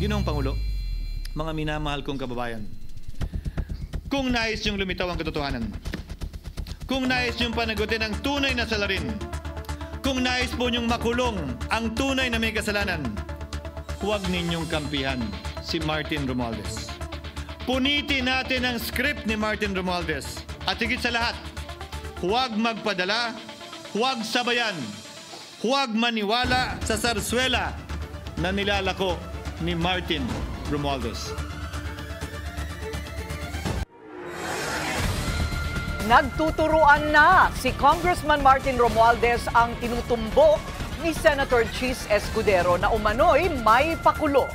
Ginoong Pangulo, mga minamahal kong kababayan, kung nais niyong lumitaw ang katotohanan, kung nais niyong panagutin ang tunay na salarin, kung nais po niyong makulong ang tunay na may kasalanan, huwag ninyong kampihan si Martin Romualdez. Punitin natin ang script ni Martin Romualdez. At higit sa lahat, huwag magpadala, huwag sabayan, huwag maniwala sa sarswela na nilalako ni Martin Romualdez. Nagtuturuan na si Congressman Martin Romualdez ang tinutumbok ni Senator Chis Escudero na umano'y may pakulo.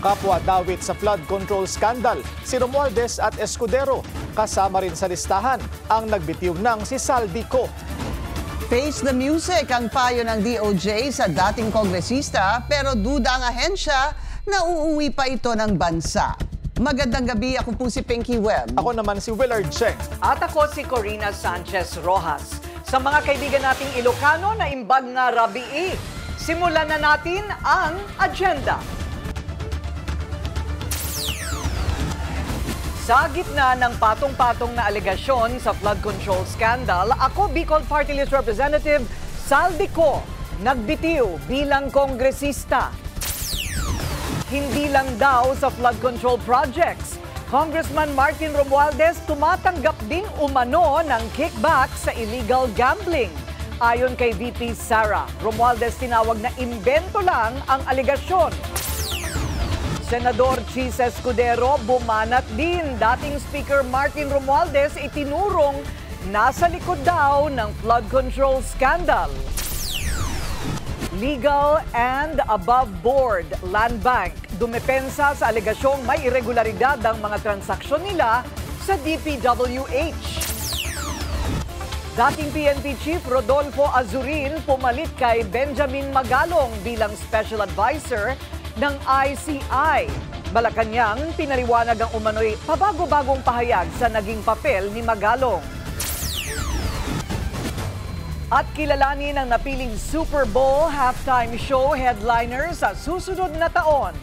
Kapwa dawit sa flood control scandal, si Romualdez at Escudero. Kasama rin sa listahan ang nagbitiw ng si Saldico. Face the music ang payo ng DOJ sa dating kongresista pero duda ang ahensya na uuwi pa ito ng bansa. Magandang gabi, ako po si Pinky Webb. Ako naman si Willard Cheng. At ako si Corina Sanchez Rojas. Sa mga kaibigan nating Ilocano na imbag nga rabii, simulan na natin ang agenda. Sa gitna ng patong-patong na alegasyon sa flood control scandal, ako, Bicol Party List Representative Saldico, nagbitiw bilang kongresista. Hindi lang daw sa flood control projects. Congressman Martin Romualdez tumatanggap din umano ng kickback sa illegal gambling. Ayon kay VP Sara, Romualdez tinawag na imbento lang ang alegasyon. Senador Chis Escudero bumanat din. Dating Speaker Martin Romualdez itinurong nasa likod daw ng flood control scandal. Legal and above board Land Bank dumepensa sa alegasyong may irregularidad ang mga transaksyon nila sa DPWH. Dating PNP Chief Rodolfo Azurin pumalit kay Benjamin Magalong bilang Special Advisor ng ICI. Malacanang pinaliwanag ang umano'y pabago-bagong pahayag sa naging papel ni Magalong. At kilalanin ang napiling Super Bowl halftime show headliner sa susunod na taon.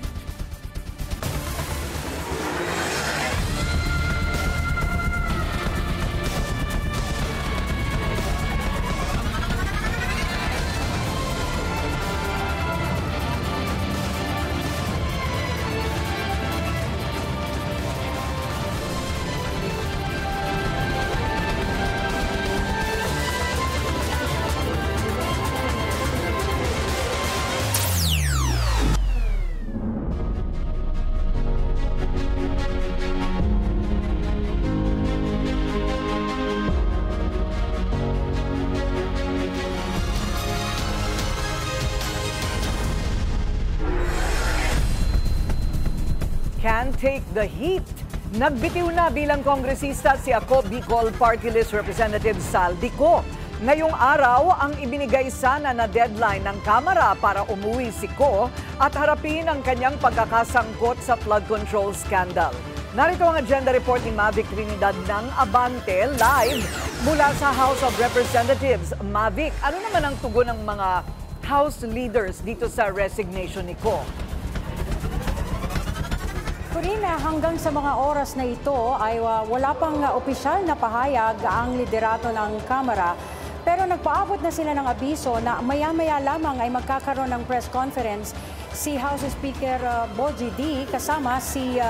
Can take the heat. Nagbitiw na bilang kongresista si ako Bicol Party List Representative Saldico. Ngayong araw ang ibinigay sana na deadline ng Kamara para umuwi si Ko at harapin ang kanyang pagkakasangkot sa flood control scandal. Narito ang agenda report ni Mavic Trinidad ng Abante live mula sa House of Representatives. Mavic, ano naman ang tugon ng mga House leaders dito sa resignation ni Ko? Corina, hanggang sa mga oras na ito ay wala pang opisyal na pahayag ang liderato ng Kamara. Pero nagpaabot na sila ng abiso na maya-maya lamang ay magkakaroon ng press conference si House Speaker Bogie D kasama si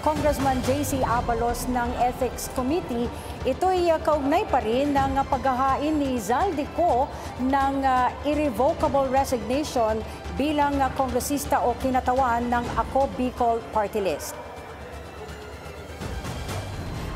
Congressman J.C. Abalos ng Ethics Committee. Ito'y kaugnay pa rin ng paghahain ni Saldico ng irrevocable resignation bilang kongresista o kinatawan ng Ako Bicol Party List.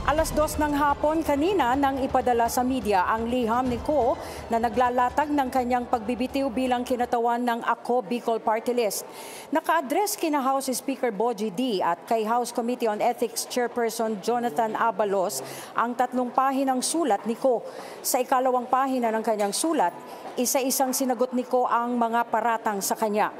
Alas 2 ng hapon kanina nang ipadala sa media ang liham ni Ko na naglalatag ng kanyang pagbibitiw bilang kinatawan ng Ako Bicol Party List. Naka-address kina House Speaker Bogie D at kay House Committee on Ethics Chairperson Jonathan Abalos ang 3 pahinang sulat ni Ko. Sa ikalawang pahina ng kanyang sulat, isa-isang sinagot ni Ko ang mga paratang sa kanya.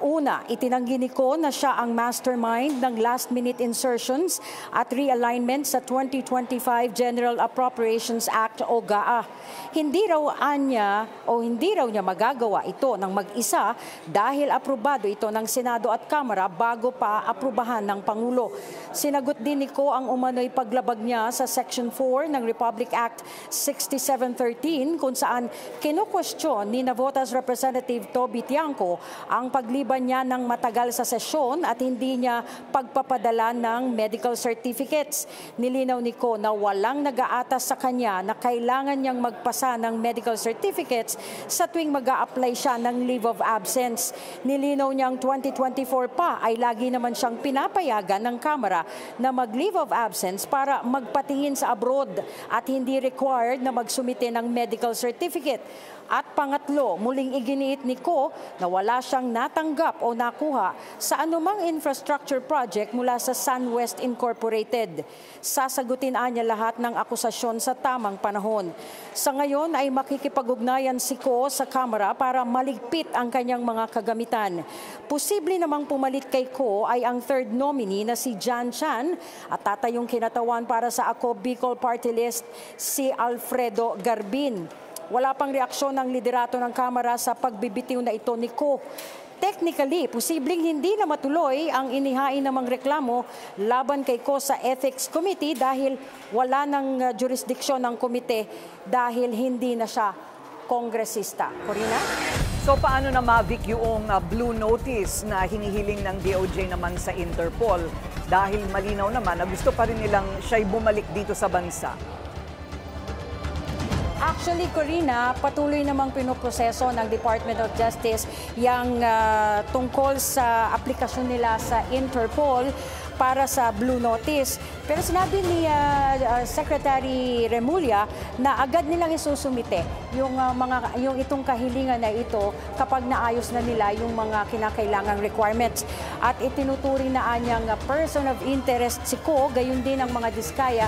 Una, itinanggi ni Ko na siya ang mastermind ng last-minute insertions at realignment sa 2025 General Appropriations Act o GAA. Hindi raw niya magagawa ito ng mag-isa dahil aprobado ito ng Senado at Kamara bago pa aprubahan ng Pangulo. Sinagot din ni Ko ang umano'y paglabag niya sa Section 4 ng Republic Act 6713 kung saan kinukwestiyon ni Navotas Representative Toby Tiangco ang pagliban niya ng matagal sa sesyon at hindi niya pagpapadala ng medical certificates. Nilinaw ni Ko na walang nag-aatas sa kanya na kailangan niyang magpasa ng medical certificates sa tuwing mag-a-apply siya ng leave of absence. Nilinaw niyang 2024 pa ay lagi naman siyang pinapayagan ng Kamara na mag-leave of absence para magpatingin sa abroad at hindi required na magsumite ng medical certificate. At pangatlo, muling iginiit ni Ko na wala siyang natanggap o nakuha sa anumang infrastructure project mula sa SunWest Incorporated. Sasagutin niya lahat ng akusasyon sa tamang panahon. Sa ngayon ay makikipag-ugnayan si Ko sa Kamara para maligpit ang kanyang mga kagamitan. Posible namang pumalit kay Ko ay ang third nominee na si John Chan at tatayong kinatawan para sa Ako Bicol Party List si Alfredo Garbin. Wala pang reaksyon ng liderato ng Kamara sa pagbibitiw na ito ni Ko. Technically, posibleng hindi na matuloy ang inihain namang reklamo laban kay Ko sa Ethics Committee dahil wala ng jurisdiksyon ng komite dahil hindi na siya kongresista. Corina? So paano na Mavic yung blue notice na hinihiling ng DOJ naman sa Interpol dahil malinaw naman na gusto pa rin nilang siya'y bumalik dito sa bansa? Actually, Corina, patuloy namang pinoproseso ng Department of Justice yung tungkol sa aplikasyon nila sa Interpol para sa Blue Notice. Pero sinabi ni Secretary Remulla na agad nilang isusumite yung itong kahilingan na ito kapag naayos na nila yung mga kinakailangang requirements. At itinuturing na anyang person of interest si Ko, gayon din ang mga diskaya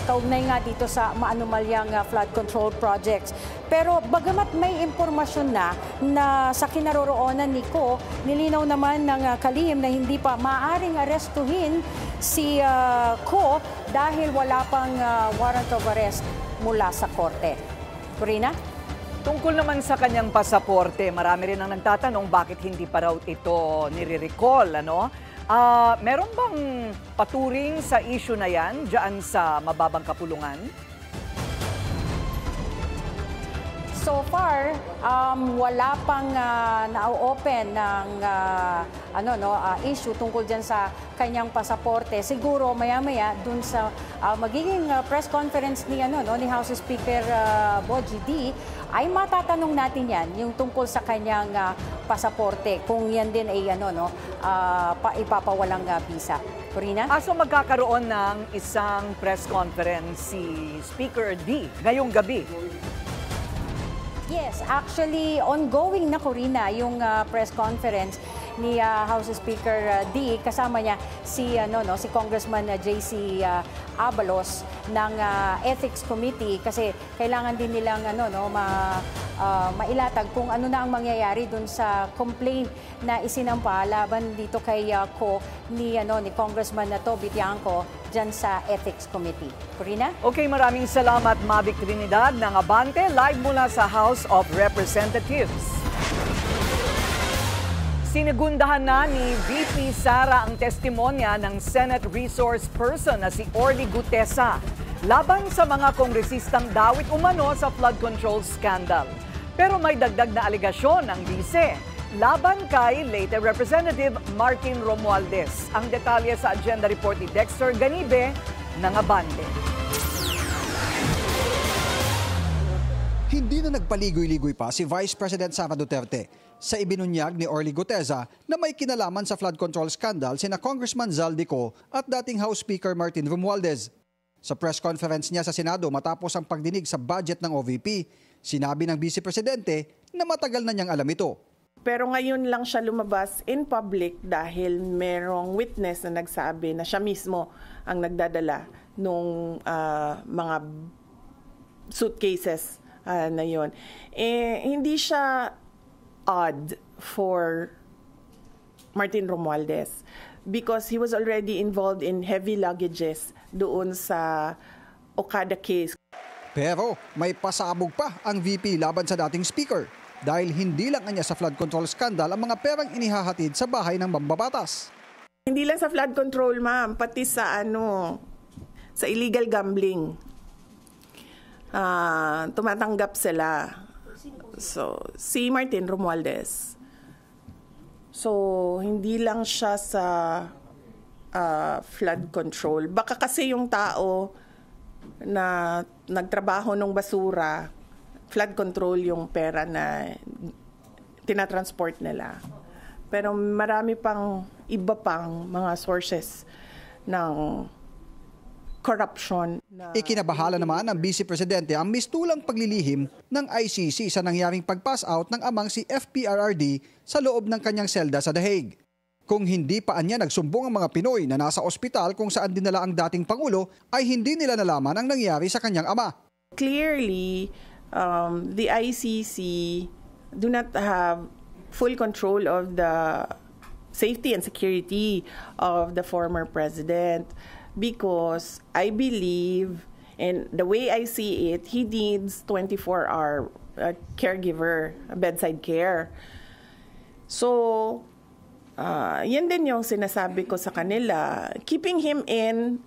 kaugnay nga dito sa maanumalyang flood control projects. Pero bagamat may impormasyon na sa kinaroroonan ni Ko, nilinaw naman ng kalihim na hindi pa maaaring arestuhin si Ko dahil wala pang warrant of arrest mula sa korte. Corina? Tungkol naman sa kanyang pasaporte, marami rin ang nagtatanong bakit hindi pa raw ito nire-recall, ano? Meron bang paturing sa issue na yan dyan sa mababang kapulungan? So far, wala pang na-open ng issue tungkol dyan sa kanyang pasaporte. Siguro maya-maya dun sa magiging press conference ni House Speaker Bogie D ay matatanong natin yan yung tungkol sa kanyang pasaporte kung yan din ay ipapawalang visa. Corina? So magkakaroon ng isang press conference si Speaker D ngayong gabi. Yes, actually ongoing na, Corina, yung press conference ni House Speaker D, kasama niya si Congressman JC Abalos ng Ethics Committee kasi kailangan din nilang mailatag kung ano na ang mangyayari dun sa complaint na isinampa laban dito kay Ko ni Congressman Toby Tiangco dyan sa Ethics Committee. Corina? Okay, maraming salamat, Mavic Trinidad ng Abante, live mula sa House of Representatives. Sinigundahan na ni VP Sara ang testimonya ng Senate Resource Person na si Orly Gutesa laban sa mga kongresistang dawit umano sa flood control scandal. Pero may dagdag na alegasyon ng vice laban kay late Representative Martin Romualdez. Ang detalye sa agenda report ni Dexter Ganibe ng Abante. Hindi na nagpaligoy-ligoy pa si Vice President Sara Duterte sa ibinunyag ni Orly Gutesa na may kinalaman sa flood control scandal sina Congressman Zaldico at dating House Speaker Martin Romualdez. Sa press conference niya sa Senado matapos ang pagdinig sa budget ng OVP, sinabi ng Vice Presidente na matagal na niyang alam ito. Pero ngayon lang siya lumabas in public dahil merong witness na nagsabi na siya mismo ang nagdadala nung mga suitcases na yun. Hindi siya odd for Martin Romualdez because he was already involved in heavy luggages doon sa Okada case. Pero may pasabog pa ang VP laban sa dating speaker dahil hindi lang anya sa flood control scandal ang mga perang inihahatid sa bahay ng mambabatas. Hindi lang sa flood control, ma'am, pati sa sa illegal gambling. Tumatanggap sila. So, si Martin Romualdez. So, hindi lang siya sa flood control. Baka kasi yung tao na nagtrabaho ng basura, flood control yung pera na tinatransport nila. Pero marami pang iba pang mga sources ng corruption. Ikinabahala naman ng Vice Presidente ang mistulang paglilihim ng ICC sa nangyaring pag-pass out ng amang si FPRRD sa loob ng kanyang selda sa The Hague. Kung hindi pa anya nagsumbong ang mga Pinoy na nasa ospital kung saan dinala ang dating Pangulo, ay hindi nila nalaman ang nangyari sa kanyang ama. Clearly, the ICC do not have full control of the safety and security of the former president because I believe, and the way I see it, he needs 24-hour caregiver, bedside care. So, yan din yung sinasabi ko sa kanila. Keeping him in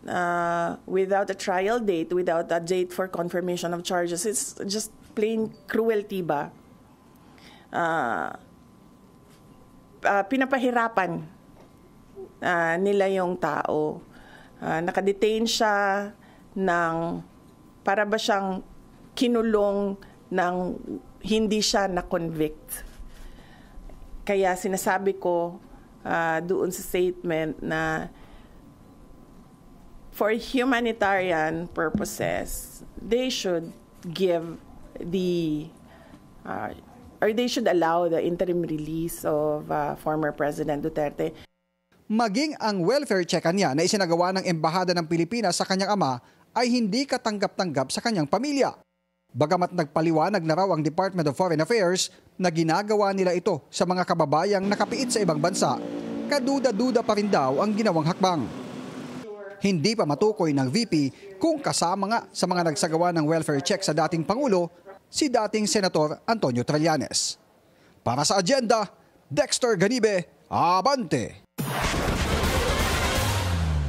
without a trial date, without a date for confirmation of charges, is just plain cruelty ba? Pinapahirapan nila yung tao. Nakadetain siya ng para ba siyang kinulong ng hindi siya na-convict. Kaya sinasabi ko doon sa statement na for humanitarian purposes, they should give or they should allow the interim release of former President Duterte. Maging ang welfare check niya na isinagawa ng Embahada ng Pilipinas sa kanyang ama ay hindi katanggap-tanggap sa kanyang pamilya. Bagamat nagpaliwanag na raw ang Department of Foreign Affairs na ginagawa nila ito sa mga kababayang nakapiit sa ibang bansa, kaduda-duda pa rin daw ang ginawang hakbang. Hindi pa matukoy ng VP kung kasama nga sa mga nagsagawa ng welfare check sa dating Pangulo si dating Senator Antonio Trillanes. Para sa Agenda, Dexter Ganibe, Abante!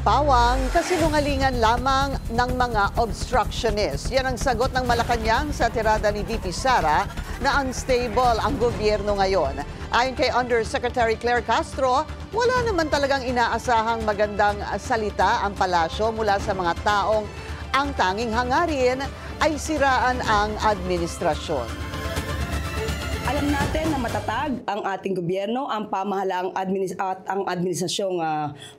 Pawang, kasinungalingan lamang ng mga obstructionist. Yan ang sagot ng Malacanang sa tirada ni VP Sara na unstable ang gobyerno ngayon. Ayon kay Undersecretary Claire Castro, wala naman talagang inaasahang magandang salita ang palasyo mula sa mga taong ang tanging hangarin ay siraan ang administrasyon. Alam natin na matatag ang ating gobyerno, ang pamahalaang administrasyong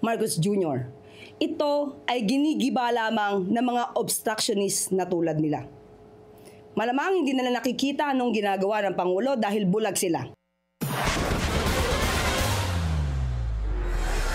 Marcos Jr. Ito ay ginigiba lamang ng mga obstructionist na tulad nila. Malamang hindi nila nakikita anong ginagawa ng Pangulo dahil bulag sila.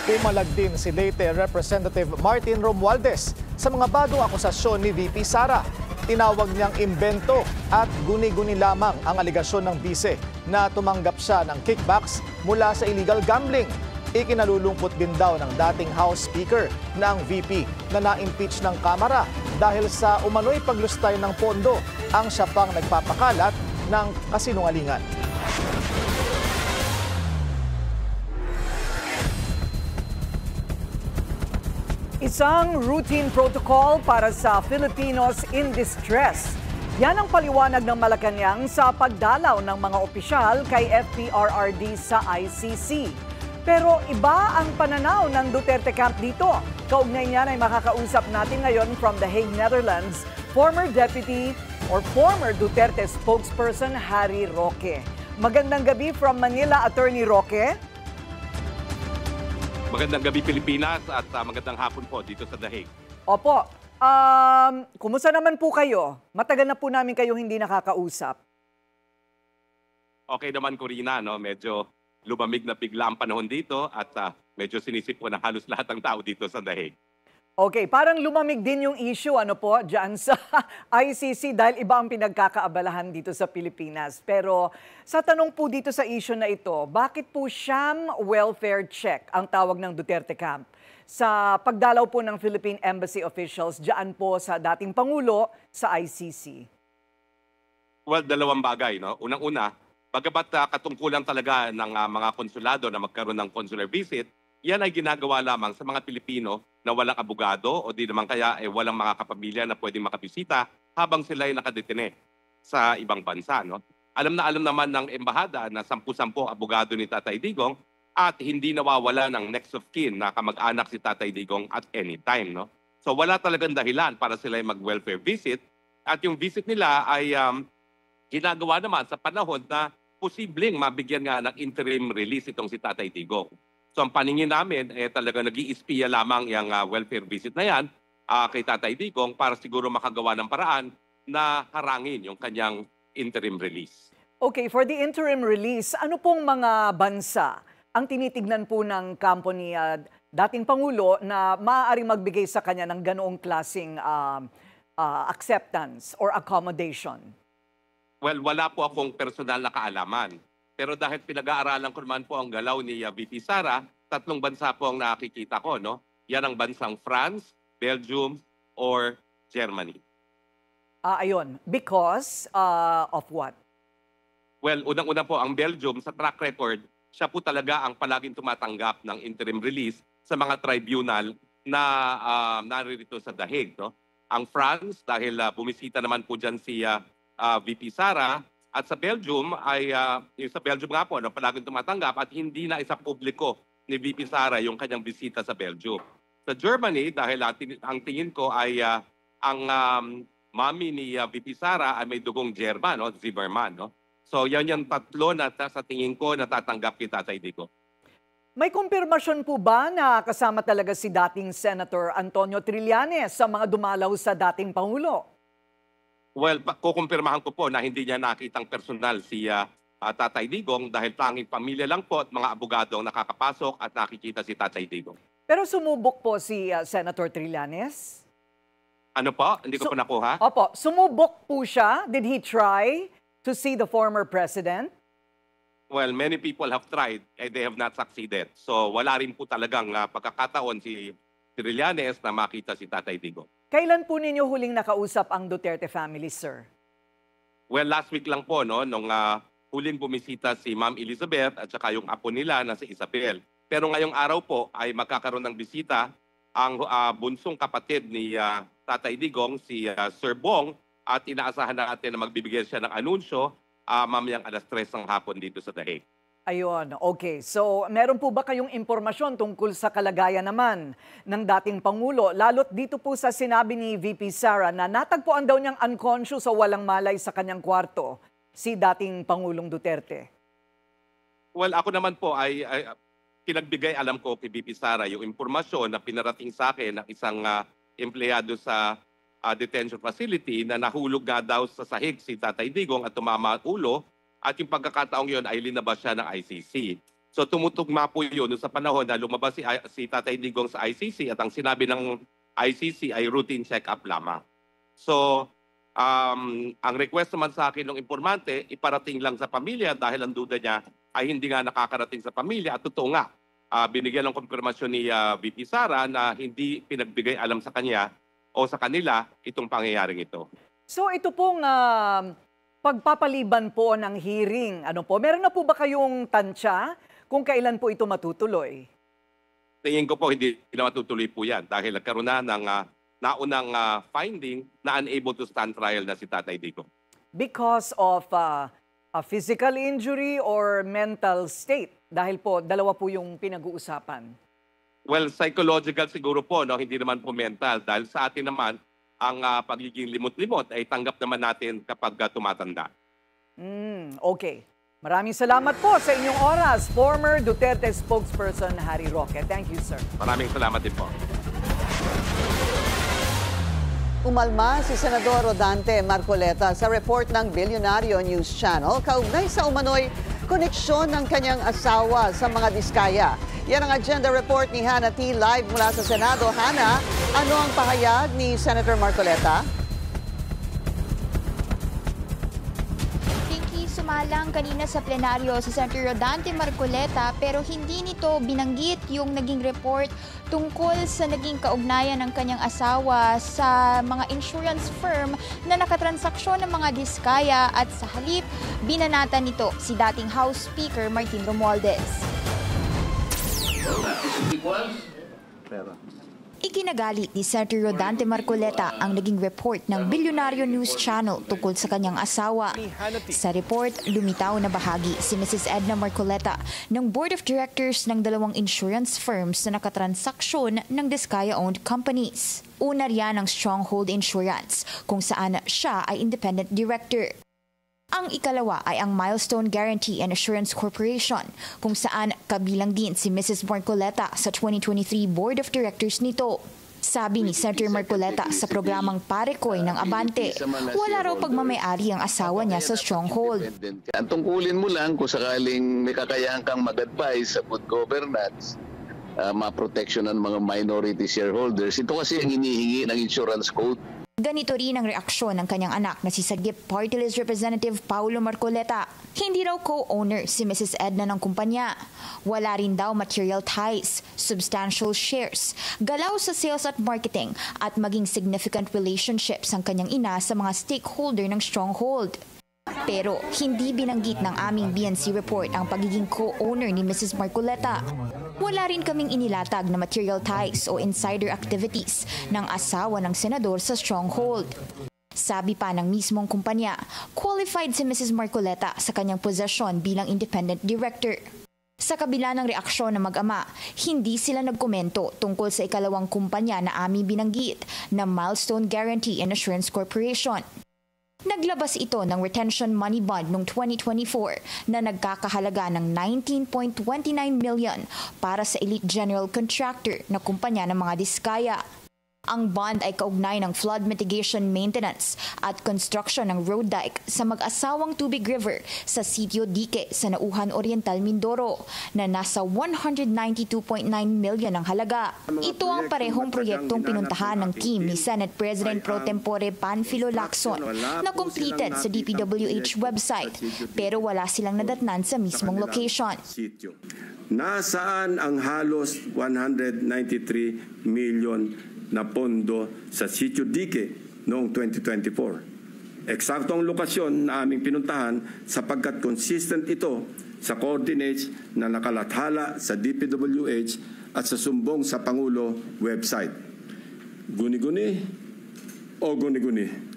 Umalag din si Leyte Representative Martin Romualdez sa mga bagong akusasyon ni VP Sara. Tinawag niyang imbento at guni-guni lamang ang aligasyon ng bise na tumanggap siya ng kickbacks mula sa illegal gambling. Ikinalulungkot din daw ng dating House Speaker na ang VP na na-impeach ng Kamara dahil sa umano'y paglustay ng pondo ang siya pang nagpapakalat ng kasinungalingan. Isang routine protocol para sa Filipinos in distress. Yan ang paliwanag ng Malacanang sa pagdalaw ng mga opisyal kay FPRRD sa ICC. Pero iba ang pananaw ng Duterte camp dito. Kaugnay niyan ay makakausap natin ngayon from The Hague, Netherlands, former deputy or former Duterte spokesperson Harry Roque. Magandang gabi from Manila, Attorney Roque. Magandang gabi Pilipinas at magandang hapon po dito sa The Hague. Opo. Kumusta naman po kayo? Matagal na po namin kayo hindi nakakausap. Okay naman Corina, no? Medyo lumamig na bigla ang panahon dito at medyo sinisip po na halos lahat ng tao dito sa The Hague. Okay, parang lumamig din yung issue dyan sa ICC dahil iba ang pinagkakaabalahan dito sa Pilipinas. Pero sa tanong po dito sa issue na ito, bakit po sham welfare check ang tawag ng Duterte camp sa pagdalaw po ng Philippine Embassy officials dyan po sa dating Pangulo sa ICC? Well, dalawang bagay, no? Unang-una, bagamat katungkulan talaga ng mga konsulado na magkaroon ng consular visit, yan ay ginagawa lamang sa mga Pilipino na walang abogado o di naman kaya walang mga kapamilya na pwedeng makabisita habang sila ay nakadetine sa ibang bansa. No? Alam naman ng embahada na 10 abogado ni Tatay Digong at hindi nawawala ng next of kin na kamag-anak si Tatay Digong at any time. No? So wala talagang dahilan para sila ay mag-welfare visit at yung visit nila ay ginagawa naman sa panahon na posibleng mabigyan nga ng interim release itong si Tatay Digong. So ang paningin namin, talaga nag-iispiya lamang yung welfare visit na yan kay Tatay Digong para siguro makagawa ng paraan na harangin yung kanyang interim release. Okay, for the interim release, ano pong mga bansa ang tinitignan po ng kampo ni dating Pangulo na maaaring magbigay sa kanya ng ganoong klaseng acceptance or accommodation? Well, wala po akong personal na kaalaman. Pero dahil pinag-aaralan ko naman po ang galaw ni VP Sara, 3 bansa po ang nakikita ko. No? Yan ang bansang France, Belgium, or Germany. Ayun, because of what? Well, unang-una po ang Belgium sa track record, siya po talaga ang palaging tumatanggap ng interim release sa mga tribunal na naririto sa dahig. No? Ang France, dahil bumisita naman po dyan si VP Sara, at sa Belgium ay yung sa Belgium nga po palaging tumatanggap at hindi na isa publiko ni VP Sara yung kanyang bisita sa Belgium. Sa Germany dahil ang tingin ko ay ang mami ni VP Sara ay may dugong German, no, Zimmerman, no. So yan yung 3 na sa tingin ko natatanggap kay Tatay Digong. May kumpirmasyon po ba na kasama talaga si dating Senator Antonio Trillanes sa mga dumalaw sa dating Pangulo? Well, kukumpirmahan ko po na hindi niya nakitang personal si Tatay Digong dahil tanging pamilya lang po at mga abogado ang nakakapasok at nakikita si Tatay Digong. Pero sumubok po si Senator Trillanes? Ano po? Hindi ko po nakuha? Opo, sumubok po siya. Did he try to see the former president? Well, many people have tried and they have not succeeded. So wala rin po talagang pagkakataon si Trillanes na makita si Tatay Digong. Kailan po ninyo huling nakausap ang Duterte family, sir? Well, last week lang po, no, nung huling bumisita si Ma'am Elizabeth at saka yung apo nila na si Isabel. Pero ngayong araw po ay magkakaroon ng bisita ang bunsong kapatid ni Tatay Digong, si Sir Bong, at inaasahan natin na magbibigay siya ng anunsyo mamayang 3:00 ng hapon dito sa Dahig. Ayun, okay. So, meron po ba kayong impormasyon tungkol sa kalagayan naman ng dating Pangulo? Lalo't dito po sa sinabi ni VP Sara na natagpuan daw niyang unconscious o walang malay sa kanyang kwarto si dating Pangulong Duterte. Well, ako naman po ay pinagbigay, alam ko kay VP Sara yung impormasyon na pinarating sa akin ng isang empleyado sa detention facility na nahulog nga daw sa sahig si Tatay Digong at tumama ang ulo. At yung pagkakataong yun ay linabas siya ng ICC. So tumutugma po yun sa panahon na lumabas si Tatay Digong sa ICC at ang sinabi ng ICC ay routine check-up lamang. So ang request naman sa akin ng informante, iparating lang sa pamilya dahil ang duda niya ay hindi nga nakakarating sa pamilya. At totoo nga, binigyan ng konfirmasyon ni VP Sara na hindi pinagbigay alam sa kanya o sa kanila itong pangyayaring ito. So ito pong pagpapaliban po ng hearing, meron na po ba kayong tansya kung kailan po ito matutuloy? Tingin ko po hindi na matutuloy po yan dahil nagkaroon na ng naunang finding na unable to stand trial na si Tatay Digong. Because of a physical injury or mental state? Dahil po, dalawa po yung pinag-uusapan. Well, psychological siguro po, no? Hindi naman po mental. Dahil sa atin naman, ang pagiging limot-limot ay tanggap naman natin kapag tumatanda. Okay. Maraming salamat po sa inyong oras, former Duterte spokesperson Harry Roque. Thank you, sir. Maraming salamat din po. Umalma si Senador Rodante Marcoleta sa report ng Bilyonaryo News Channel kaugnay sa umano'y koneksyon ng kanyang asawa sa mga diskaya. Yan ang agenda report ni Hannah T. live mula sa Senado. Hannah, ano ang pahayag ni Senator Marcoleta? Sumalang kanina sa plenaryo si Senator Rodante Marcoleta pero hindi nito binanggit yung naging report tungkol sa naging kaugnayan ng kanyang asawa sa mga insurance firm na nakatransaksyon ng mga diskaya at sa halip binanatan nito si dating House Speaker Martin Romualdez. Ikinagalit ni Senator Rodante Marcoleta ang naging report ng Bilyonaryo News Channel tungkol sa kanyang asawa. Sa report, lumitaw na bahagi si Mrs. Edna Marcoleta ng Board of Directors ng dalawang insurance firms na nakatransaksyon ng Diskaya-owned companies. Una riyan ang Stronghold Insurance, kung saan siya ay independent director. Ang ikalawa ay ang Milestone Guarantee and Assurance Corporation, kung saan kabilang din si Mrs. Marcoleta sa 2023 Board of Directors nito. Sabi ni Senator Marcoleta sa programang Parekoy ng Abante, wala raw pagmamayari ang asawa niya sa Stronghold. Ang tungkulin mo lang kung sakaling may kakayahan kang mag-advise sa good governance, ma-protection ng mga minority shareholders. Ito kasi ang hinihingi ng insurance code. Ganito rin ang reaksyon ng kanyang anak na si Sagip Party List Representative Paulo Marcoleta. Hindi raw co-owner si Mrs. Edna ng kumpanya. Wala rin daw material ties, substantial shares, galaw sa sales at marketing at maging significant relationships ang kanyang ina sa mga stakeholder ng Stronghold. Pero hindi binanggit ng aming BNC report ang pagiging co-owner ni Mrs. Marcoleta. Wala rin kaming inilatag na material ties o insider activities ng asawa ng senador sa Stronghold. Sabi pa ng mismong kumpanya, qualified si Mrs. Marcoleta sa kanyang posisyon bilang independent director. Sa kabila ng reaksyon ng mag-ama, hindi sila nagkomento tungkol sa ikalawang kumpanya na aming binanggit na Milestone Guarantee and Assurance Corporation. Naglabas ito ng retention money bond noong 2024 na nagkakahalaga ng 19.29 million para sa elite general contractor na kumpanya ng mga diskaya. Ang bond ay kaugnay ng flood mitigation maintenance at construction ng road dike sa mag-asawang Tubig River sa Sitio Dique sa Nauhan Oriental, Mindoro na nasa 192.9 million ang halaga. Ito ang parehong proyektong pinuntahan ng team ni Senate President Pro Tempore Panfilo Lacson na completed sa DPWH website pero wala silang nadatnan sa mismong location. Nasaan ang halos 193 million na pondo sa Sitio Dique noong 2024. Eksaktong lokasyon na aming pinuntahan sapagkat consistent ito sa coordinates na nakalathala sa DPWH at sa sumbong sa Pangulo website. Guni-guni o guni-guni?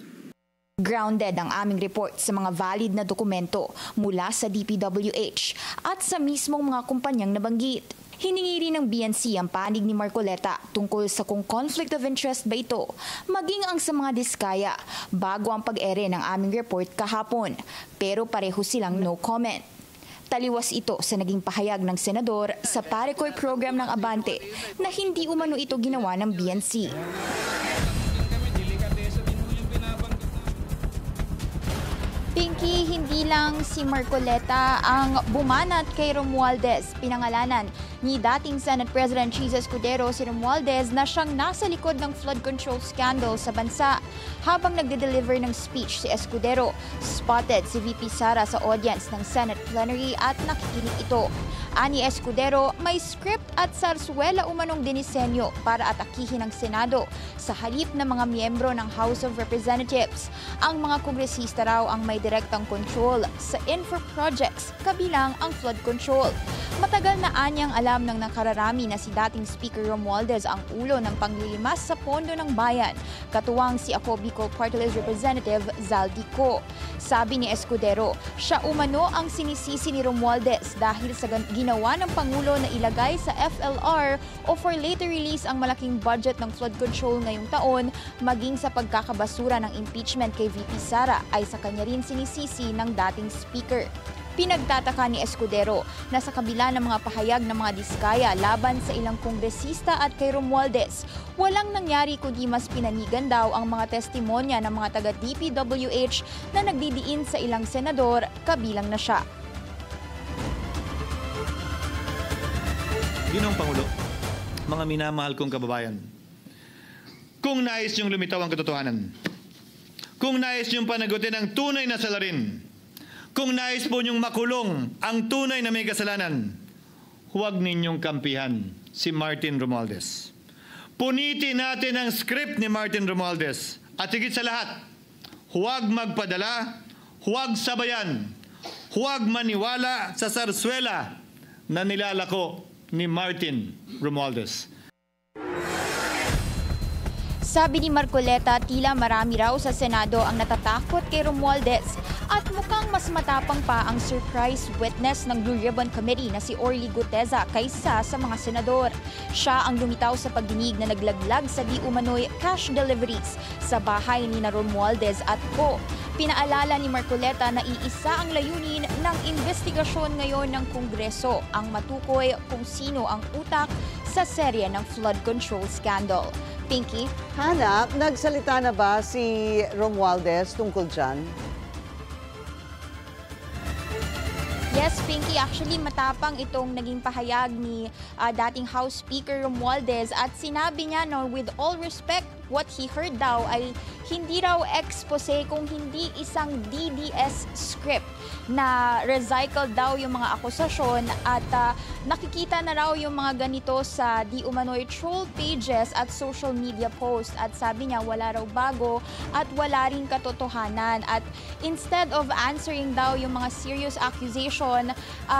Grounded ang aming report sa mga valid na dokumento mula sa DPWH at sa mismong mga kumpanyang nabanggit. Hiningi rin ng BNC ang panig ni Marcoleta tungkol sa kung conflict of interest ba ito, maging ang sa mga diskaya, bago ang pag-ere ng aming report kahapon. Pero pareho silang no comment. Taliwas ito sa naging pahayag ng senador sa Parekoy program ng Abante na hindi umano ito ginawa ng BNC. Pinky, hindi lang si Marcoleta ang bumanat kay Romualdez. Pinangalanan ni dating Senate President Chis Escudero si Romualdez na siyang nasa likod ng flood control scandal sa bansa. Habang nagde-deliver ng speech si Escudero, spotted si VP Sara sa audience ng Senate plenary at nakikinig ito. Ani Escudero, may script at sarsuela umanong dinisenyo para atakihin ang Senado sa halip ng mga miyembro ng House of Representatives. Ang mga kongresista raw ang may direktang control sa infra projects kabilang ang flood control. Matagal na anyang alam ng nakararami na si dating Speaker Romualdez ang ulo ng panglilimas sa pondo ng bayan, katuwang si Ako Bicol Party List Representative Zaldico. Sabi ni Escudero, siya umano ang sinisisi ni Romualdez dahil sa ginawa ng Pangulo na ilagay sa FLR o for later release ang malaking budget ng flood control ngayong taon, maging sa pagkakabasura ng impeachment kay VP Sara ay sa kanya rin sinisisi ng dating Speaker. Pinagtataka ni Escudero na sa kabila ng mga pahayag ng mga diskaya laban sa ilang kongresista at kay Romualdez, walang nangyari kundi mas pinanigan daw ang mga testimonya ng mga taga-DPWH na nagdidiin sa ilang senador, kabilang na siya. Ginoong Pangulo, mga minamahal kong kababayan, kung nais niyong lumitaw ang katotohanan, kung nais niyong panagutin ang tunay na salarin, kung nais po niyong makulong ang tunay na may kasalanan, huwag ninyong kampihan si Martin Romualdez. Punitin natin ang script ni Martin Romualdez. At higit sa lahat, huwag magpadala, huwag sabayan, huwag maniwala sa sarswela na nilalako ni Martin Romualdez. Sabi ni Marcoleta, tila marami raw sa Senado ang natatakot kay Romualdez at mukhang mas matapang pa ang surprise witness ng Blue Ribbon Committee na si Orly Guteza kaysa sa mga senador. Siya ang lumitaw sa pagdinig na naglaglag sa di umano'y cash deliveries sa bahay ni Romualdez at co. Pinaalala ni Marcoleta na iisa ang layunin ng investigasyon ngayon ng Kongreso ang matukoy kung sino ang utak sa serye ng flood control scandal. Pinky? Hana, nagsalita na ba si Romualdez tungkol dyan? Yes, Pinky. Actually, matapang itong naging pahayag ni dating House Speaker Romualdez at sinabi niya, no, with all respect, what he heard daw ay hindi raw expose kung hindi isang DDS script na recycle daw yung mga akusasyon at nakikita na raw yung mga ganito sa di umano'y troll pages at social media posts at sabi niya wala raw bago at wala rin katotohanan at instead of answering daw yung mga serious accusation,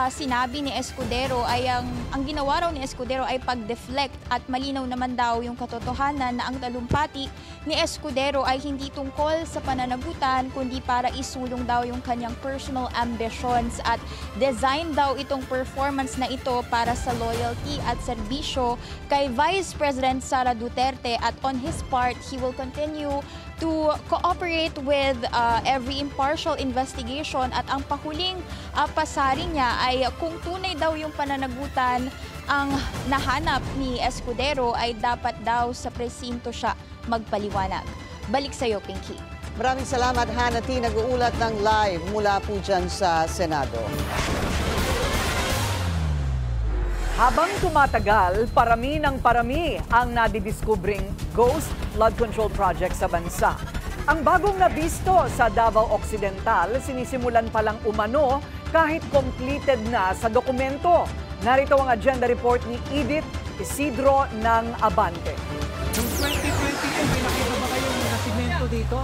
sinabi ni Escudero ay ang ginawa raw ni Escudero ay pag-deflect at malinaw naman daw yung katotohanan na ang talumpati ni Escudero ay hindi tungkol sa pananagutan kundi para isulong daw yung kanyang personal ambitions at design daw itong performance na ito para sa loyalty at serbisyo kay Vice President Sara Duterte at on his part, he will continue to cooperate with every impartial investigation at ang pahuling pasaring niya ay kung tunay daw yung pananagutan ang nahanap ni Escudero ay dapat daw sa presinto siya magpaliwanag. Balik sa iyo, Pinky. Maraming salamat, Hana T. Nag-uulat ng live mula po dyan sa Senado. Habang tumatagal, parami ng parami ang nadidiskubring ghost flood control project sa bansa. Ang bagong nabisto sa Davao Occidental, sinisimulan palang umano kahit completed na sa dokumento. Narito ang agenda report ni Edith Isidro ng Abante. Yung 2022, pinakita ba kayong nasimento dito?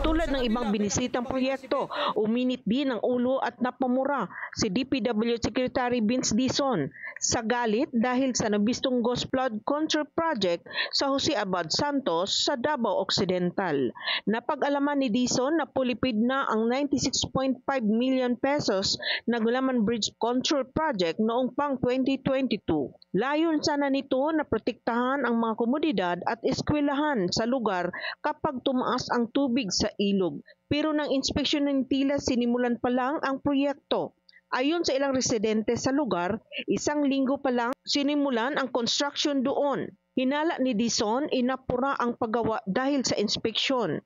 Tulad ng ibang binisitang proyekto, uminit din ang ulo at napamura si DPW Secretary Vince Dizon sa galit dahil sa nabistong ghost flood control project sa Jose Abad Santos sa Davao Occidental. Napag-alaman ni Dizon na pulipid na ang 96.5 million pesos na Gulaman Bridge Control Project noong pang 2022. Layon sana nito na protektahan ang mga komunidad at eskwelahan sa lugar kapag tumaas ang tubig sa ilog. Pero nang inspeksyon ng tila sinimulan pa lang ang proyekto. Ayon sa ilang residente sa lugar, 1 linggo pa lang sinimulan ang construction doon. Hinala ni Dizon, inapura ang paggawa dahil sa inspeksyon.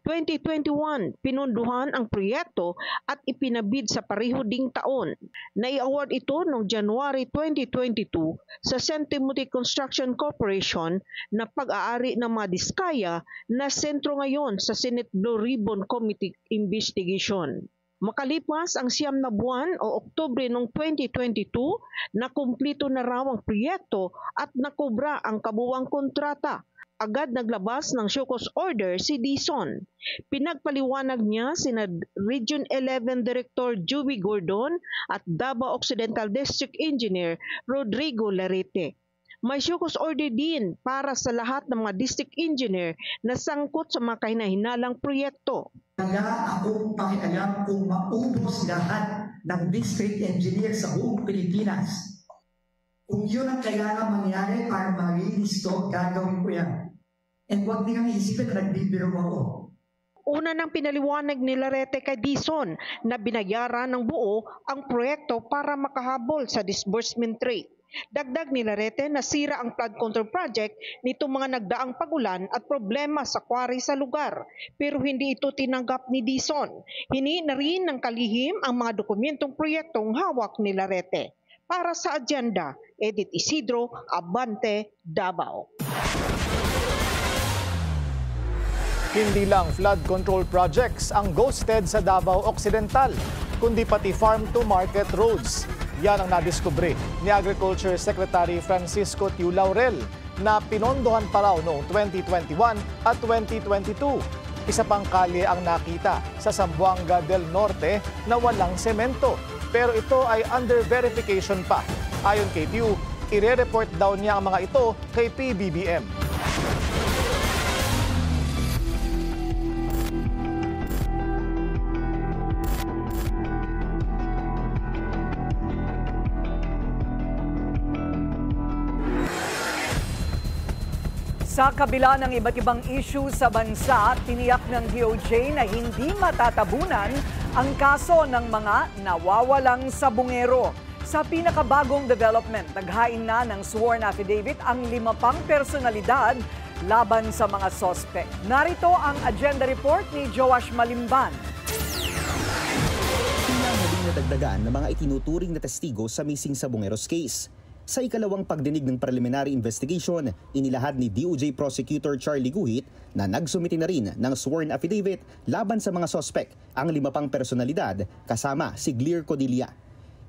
2021, pinunduhan ang proyekto at ipinabid sa pareho ding taon. Nai-award ito noong January 2022 sa St. Timothy Construction Corporation na pag-aari ng mga diskaya na sentro ngayon sa Senate Blue Ribbon Committee investigation. Makalipas ang 9 na buwan o Oktubre noong 2022, nakumpleto na raw ang proyekto at nakobra ang kabuuang kontrata. Agad naglabas ng show cause order si Dizon. Pinagpaliwanag niya sina Region 11 Director Joey Gordon at Davao Occidental District Engineer Rodrigo Larete. May show cause order din para sa lahat ng mga district engineer na sangkot sa mga kahinahinalang proyekto. Wala akong pakialam kung maubos lahat ng district engineer sa buong Pilipinas. Kung yun ang kailangan mangyari para ma-release to, gagawin ko yan. And huwag nilang isipin na nagbibiro ako. Una nang pinaliwanag ni Larete kay Dizon na binayaran ng buo ang proyekto para makahabol sa disbursement rate. Dagdag ni Larete na sira ang flood control project nitong mga nagdaang pagulan at problema sa quarry sa lugar. Pero hindi ito tinanggap ni Dizon. Hini na rin ng kalihim ang mga dokumentong proyektong hawak ni Larete. Para sa agenda, Edith Isidro, Abante, Davao. Hindi lang flood control projects ang ghosted sa Davao Occidental, kundi pati farm-to-market roads. Yan ang nadiskubre ni Agriculture Secretary Francisco Tiu Laurel na pinondohan pa raw noong 2021 at 2022. Isa pang kalye ang nakita sa Zamboanga del Norte na walang semento. Pero ito ay under verification pa. Ayon kay Tiu, ire-report daw niya ang mga ito kay PBBM. Sa kabila ng iba't ibang issue sa bansa, tiniyak ng DOJ na hindi matatabunan ang kaso ng mga nawawalang sabungero. Sa pinakabagong development, naghain na ng sworn affidavit ang 5 pang personalidad laban sa mga sospek. Narito ang agenda report ni Joash Malimban. Tila muling nadagdagan ng mga itinuturing na testigo sa missing sabungeros case. Sa ikalawang pagdinig ng preliminary investigation, inilahad ni DOJ Prosecutor Charlie Guhit na nagsumiti na rin ng sworn affidavit laban sa mga sospek ang 5 pang personalidad kasama si Glear Codilla.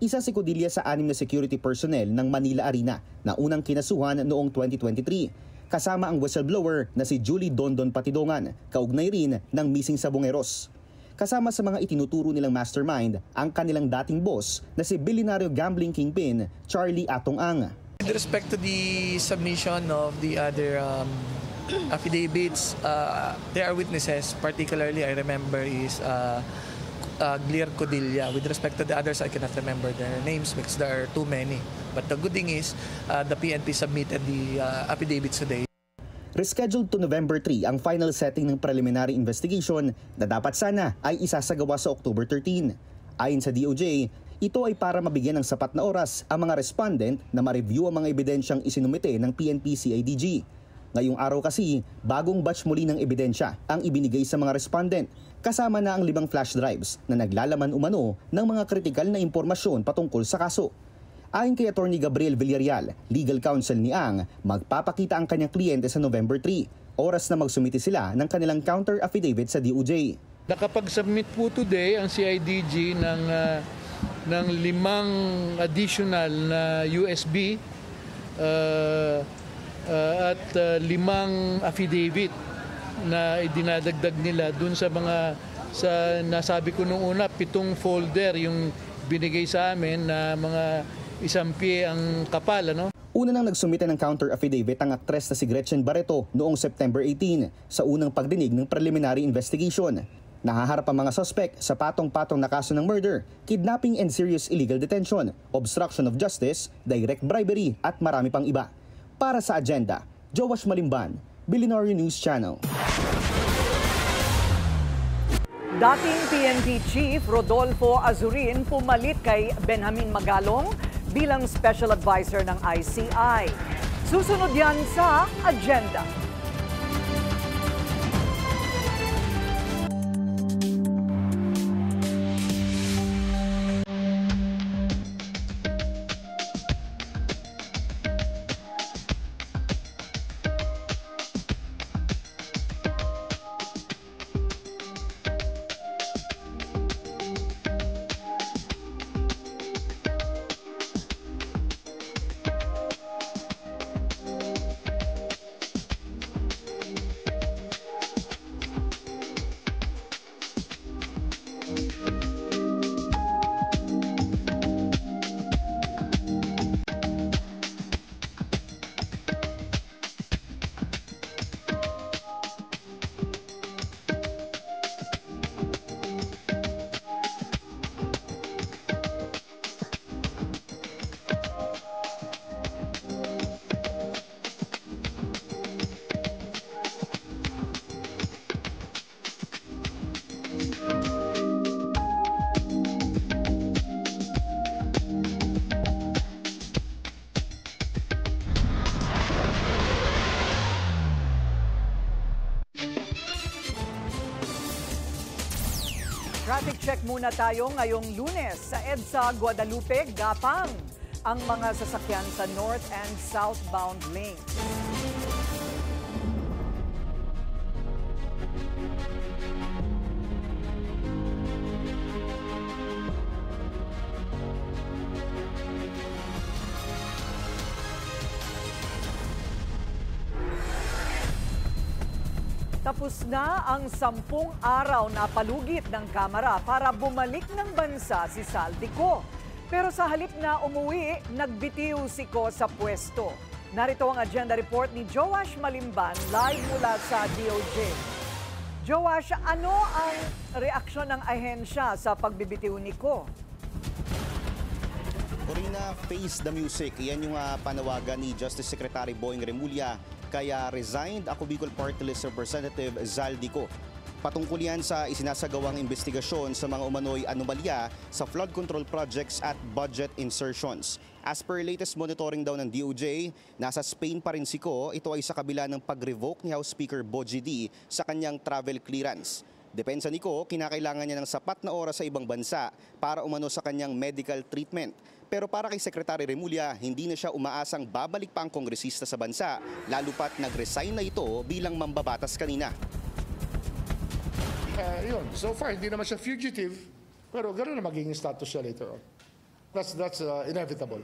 Isa si Codilla sa 6 na security personnel ng Manila Arena na unang kinasuhan noong 2023. Kasama ang whistleblower na si Julie Dondon Patidongan, kaugnay rin ng missing sabungeros. Kasama sa mga itinuturo nilang mastermind ang kanilang dating boss na si bilyonaryo gambling kingpin Charlie Atong Ang. With respect to the submission of the other affidavits, there are witnesses, particularly I remember is Glear Codilla. With respect to the others, I cannot remember their names because there are too many. But the good thing is the PNP submitted the affidavits today. Rescheduled to November 3 ang final setting ng preliminary investigation na dapat sana ay isasagawa sa October 13. Ayon sa DOJ, ito ay para mabigyan ng sapat na oras ang mga respondent na ma-review ang mga ebidensyang isinumite ng PNP-CIDG. Ngayong araw kasi, bagong batch muli ng ebidensya ang ibinigay sa mga respondent, kasama na ang 5 flash drives na naglalaman umano ng mga kritikal na impormasyon patungkol sa kaso. Ayon kay Atty. Gabriel Villarreal, legal counsel ni Ang, magpapakita ang kanyang kliyente sa November 3, oras na magsumiti sila ng kanilang counter affidavit sa DOJ. Nakapag-submit po today ang CIDG ng 5 additional na USB at 5 affidavit na idinadagdag nila dun sa mga nasabi ko nung una, 7 folder yung binigay sa amin na mga 1 pie ang kapal, ano? Una nang nagsumite ng counter affidavit ang aktres na si Gretchen Barreto noong September 18 sa unang pagdinig ng preliminary investigation. Nahaharap ang mga suspect sa patong-patong na kaso ng murder, kidnapping and serious illegal detention, obstruction of justice, direct bribery at marami pang iba. Para sa agenda, Joash Malimban, Billionaire News Channel. Dating PNP Chief Rodolfo Azurin pumalit kay Benjamin Magalong bilang Special Advisor ng ICI. Susunod yan sa agenda. Traffic check muna tayo ngayong Lunes sa EDSA Guadalupe, Gapang. ang mga sasakyan sa north and southbound lanes. Tapos na ang 10 araw na palugit ng Kamara para bumalik ng bansa si Saldico. Pero sa halip na umuwi, nagbitiw si Ko sa pwesto. Narito ang agenda report ni Joash Malimban live mula sa DOJ. Joash, ano ang reaksyon ng ahensya sa pagbibitiw ni Ko? Corina, face the music. Yan yung panawagan ni Justice Secretary Boying Remulla. Kaya resigned ako Bicol Party List Representative Zaldico. Patungkol yan sa isinasagawang investigasyon sa mga umano'y anomalya sa flood control projects at budget insertions. As per latest monitoring daw ng DOJ, nasa Spain pa rin si Ko. Ito ay sa kabila ng pag-revoke ni House Speaker Bogie D sa kanyang travel clearance. Depensa ni Ko, kinakailangan niya ng sapat na oras sa ibang bansa para umano sa kanyang medical treatment. Pero para kay Secretary Remulla, hindi na siya umaasang babalik pa ang kongresista sa bansa, lalo pat nag-resign na ito bilang mambabatas kanina. So far, hindi naman siya fugitive, pero gano'n na magiging status siya later on. That's inevitable.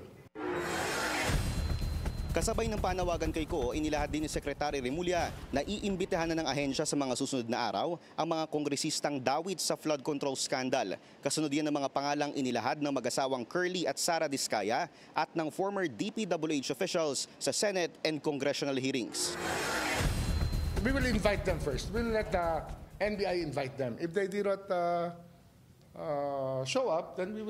Kasabay ng panawagan kay Ko, inilahad din ni Secretary Remulla na iimbitahan na ng ahensya sa mga susunod na araw ang mga kongresistang dawit sa flood control scandal. Kasunod yan ng mga pangalang inilahad ng mag-asawang Curly at Sara Diskaya at ng former DPWH officials sa Senate and congressional hearings. We will invite them first. We'll let the NBI invite them. If they do not show up, then we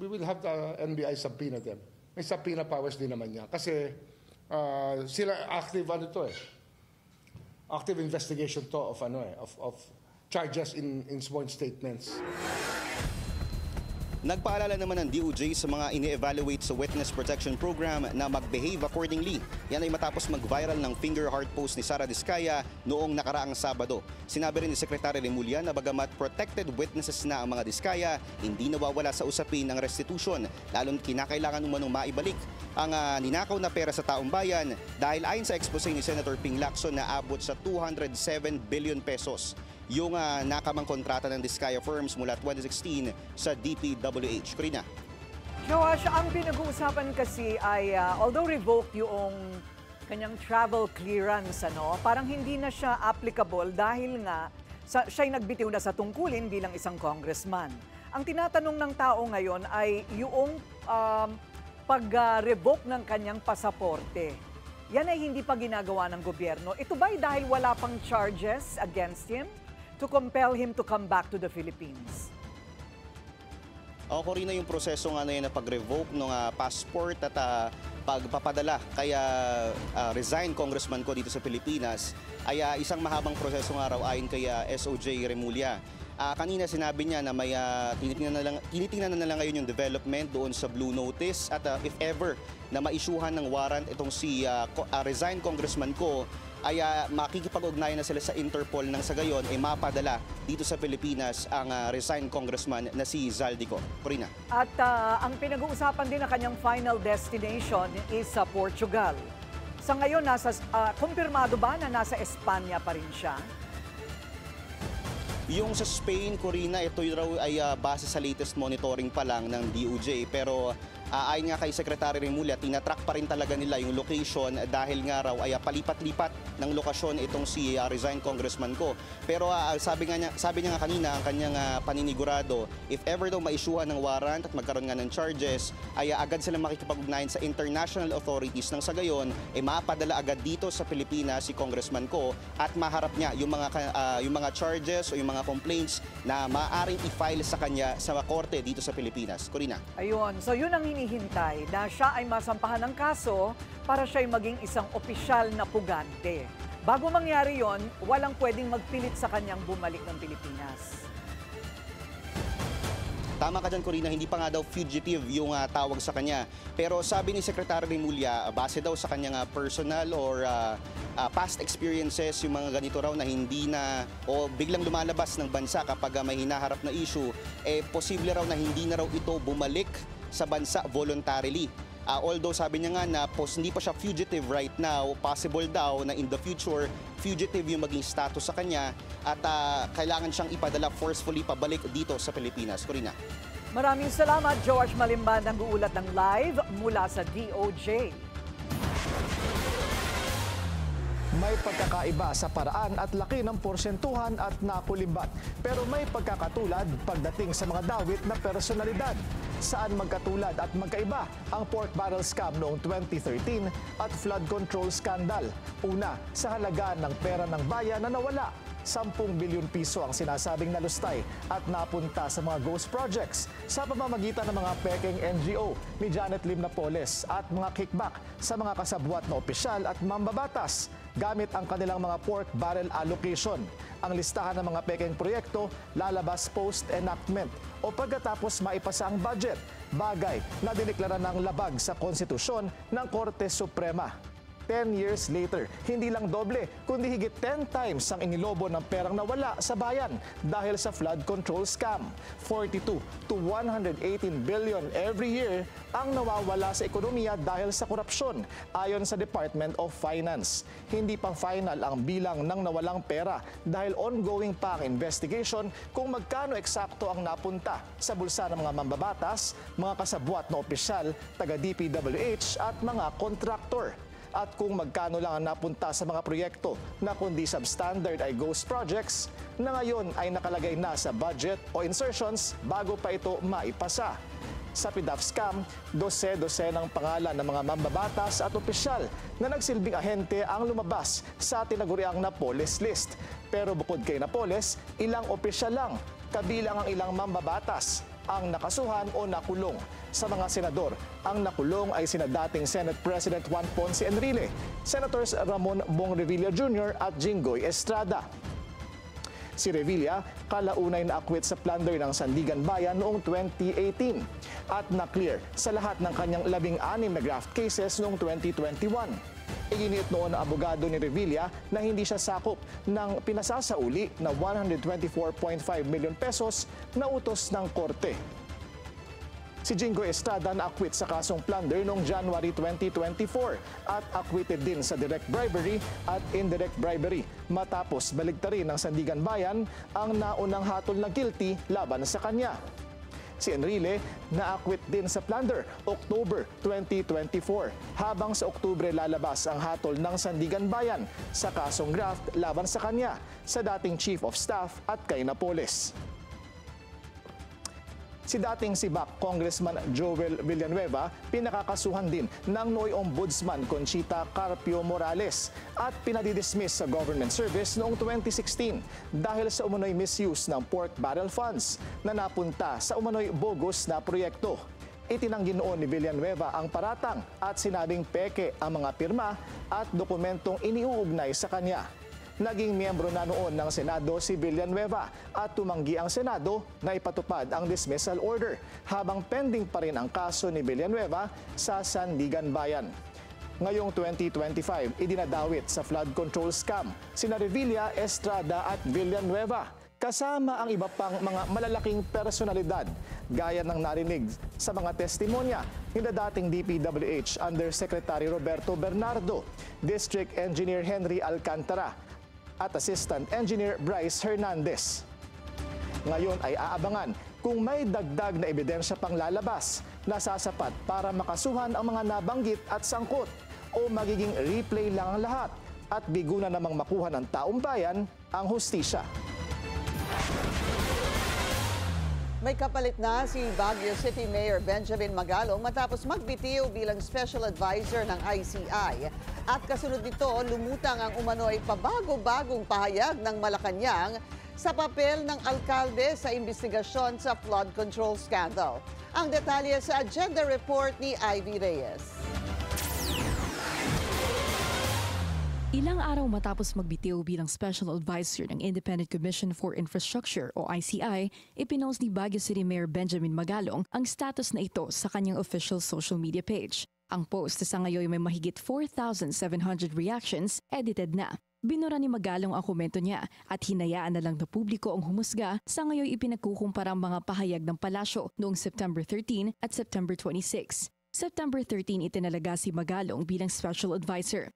will have the NBI subpoena them. May subpoena powers din naman niya. Kasi sila active active investigation to of charges in sworn statements. Nagpaalala naman ng DOJ sa mga ini-evaluate sa Witness Protection Program na mag-behave accordingly. Yan ay matapos mag-viral ng finger heart post ni Sara Diskaya noong nakaraang Sabado. Sinabi rin ni Secretary Remulla na bagamat protected witnesses na ang mga Diskaya, hindi nawawala sa usapin ng restitution, lalong kinakailangan umanong maibalik ang ninakaw na pera sa taong bayan dahil ayon sa expose ni Senator Ping Lacson na abot sa 207 billion pesos. Yung nakamang kontrata ng Diskaya Firms mula 2016 sa DPWH. Corina. Joash, ang pinag-uusapan kasi ay although revoked yung kanyang travel clearance, parang hindi na siya applicable dahil nga siya'y nagbitiw na sa tungkulin bilang isang congressman. Ang tinatanong ng tao ngayon ay yung pag-revoke ng kanyang pasaporte. Yan ay hindi pa ginagawa ng gobyerno. Ito ba'y dahil wala pang charges against him to compel him to come back to the Philippines? Corina, yung proseso nga na yun na pag-revoke ng passport at pagpapadala kaya resign congressman ko dito sa Pilipinas ay isang mahabang proseso nga raw ayon kay SOJ Remulla. Kanina sinabi niya na may tinitingnan na lang ngayon yung development doon sa Blue Notice at if ever na ma-issuehan ng warrant itong si resign congressman ko ay makikipag-ugnayan na sila sa Interpol nang sa gayon ay mapadala dito sa Pilipinas ang resigned congressman na si Zaldico. Corina. At ang pinag-uusapan din na kanyang final destination is sa Portugal. Sa ngayon, kumpirmado ba na nasa Espanya pa rin siya? Yung sa Spain, Corina, ito raw ay base sa latest monitoring pa lang ng DOJ. Pero ayon nga kay Secretary Remulla, tinatrack pa rin talaga nila yung location dahil nga raw ay palipat-lipat ng lokasyon itong si resigned congressman ko. Pero sabi niya nga kanina, ang kanyang paninigurado, if ever daw ma-issuehan ng warrant at magkaroon nga ng charges, ay agad silang makikipag-ugnayan sa international authorities nang sa gayon ay mapadala agad dito sa Pilipinas si congressman ko at maharap niya yung mga charges o yung mga complaints na maaaring i-file sa kanya sa korte dito sa Pilipinas. Corina. Ayun. So yun ang hinihintay, na siya ay masampahan ng kaso para siya ay maging isang opisyal na pugante. Bago mangyari yon, walang pwedeng magpilit sa kanyang bumalik ng Pilipinas. Tama ka dyan, Corina, hindi pa nga daw fugitive yung tawag sa kanya. Pero sabi ni Secretary Remulla, base daw sa kanyang personal or past experiences, yung mga ganito raw na hindi na o biglang lumalabas ng bansa kapag may hinaharap na issue, posible raw na hindi na raw ito bumalik sa bansa voluntarily. Although sabi niya nga na hindi pa siya fugitive right now, possible daw na in the future, fugitive yung maging status sa kanya at kailangan siyang ipadala forcefully pabalik dito sa Pilipinas. Corina. Maraming salamat, George Malimban, ng uulat ng live mula sa DOJ. May pagkakaiba sa paraan at laki ng porsyentuhan at nakulimbat. Pero may pagkakatulad pagdating sa mga dawit na personalidad. Saan magkatulad at magkaiba ang pork barrel scam noong 2013 at flood control scandal? Una, sa halaga ng pera ng bayan na nawala. 10 bilyon piso ang sinasabing nalustay at napunta sa mga ghost projects sa pamamagitan ng mga pekeng NGO ni Janet Lim Napoles at mga kickback sa mga kasabwat na opisyal at mambabatas gamit ang kanilang mga pork barrel allocation. Ang listahan ng mga pekeng proyekto lalabas post-enactment o pagkatapos maipasa ang budget, bagay na diniklara ng labag sa konstitusyon ng Korte Suprema. 10 years later, hindi lang doble, kundi higit 10 times ang inilobo ng perang nawala sa bayan dahil sa flood control scam. 42 to 118 billion every year ang nawawala sa ekonomiya dahil sa korupsyon, ayon sa Department of Finance. Hindi pang final ang bilang ng nawalang pera dahil ongoing pa ang investigation kung magkano eksakto ang napunta sa bulsa ng mga mambabatas, mga kasabwat na opisyal, taga-DPWH at mga kontraktor. At kung magkano lang ang napunta sa mga proyekto na kundi substandard ay ghost projects na ngayon ay nakalagay na sa budget o insertions bago pa ito maipasa. Sa PDAF scam, dose-dose ng pangalan ng mga mambabatas at opisyal na nagsilbing ahente ang lumabas sa tinaguriang Napoles list. Pero bukod kay Napoles, ilang opisyal lang, kabilang ang ilang mambabatas ang nakasuhan o nakulong. Sa mga senador, ang nakulong ay sina dating Senate President Juan Ponce Enrile, Senators Ramon Bong Revilla Jr. at Jinggoy Estrada. Si Revilla, kalaunay na akwit sa plunder ng Sandigan Bayan noong 2018 at na-clear sa lahat ng kanyang 16 na graft cases noong 2021. Iginit noon ang abogado ni Revilla na hindi siya sakop ng pinasasauli na 124.5 million pesos na utos ng korte. Si Jinggoy Estrada na-acquit sa kasong plunder noong January 2024 at acquitted din sa direct bribery at indirect bribery matapos baligtarin ng Sandigan Bayan ang naunang hatol na guilty laban sa kanya. Si Enrile na-acquit din sa plunder October 2024 habang sa Oktubre lalabas ang hatol ng Sandigan Bayan sa kasong graft laban sa kanya sa dating Chief of Staff at kay Napoles. Si dating Sibak Congressman Joel Villanueva pinakakasuhan din ng Noy Ombudsman Conchita Carpio Morales at pinadidismiss sa government service noong 2016 dahil sa umano'y misuse ng pork barrel funds na napunta sa umano'y bogus na proyekto. Itinanggi noon ni Villanueva ang paratang at sinabing peke ang mga pirma at dokumentong iniuugnay sa kanya. Naging miyembro na noon ng Senado si Villanueva at tumanggi ang Senado na ipatupad ang dismissal order habang pending pa rin ang kaso ni Villanueva sa Sandigan Bayan. Ngayong 2025, idinadawit sa flood control scam sina Revilla, Estrada at Villanueva kasama ang iba pang mga malalaking personalidad gaya ng narinig sa mga testimonya ni dating DPWH Undersecretary Roberto Bernardo, District Engineer Henry Alcantara at Assistant Engineer Bryce Hernandez. Ngayon ay aabangan kung may dagdag na ebidensya pang lalabas na sasapat para makasuhan ang mga nabanggit at sangkot o magiging replay lang ang lahat at bigo na namang makuha ng taong bayan ang hustisya. May kapalit na si Baguio City Mayor Benjamin Magalong matapos magbitiw bilang Special Advisor ng ICI. At kasunod nito, lumutang ang umano'y pabago-bagong pahayag ng Malacanang sa papel ng alkalde sa investigasyon sa flood control scandal. Ang detalye sa agenda report ni Ivy Reyes. Ilang araw matapos magbitiw bilang Special Advisor ng Independent Commission for Infrastructure o ICI, ipinost ni Baguio City Mayor Benjamin Magalong ang status na ito sa kanyang official social media page. Ang post sa ngayon may mahigit 4,700 reactions, edited na. Binura ni Magalong ang komento niya at hinayaan na lang na publiko ang humusga sa ngayon ipinagkukumpara ang mga pahayag ng palasyo noong September 13 at September 26. September 13 itinalaga si Magalong bilang special advisor.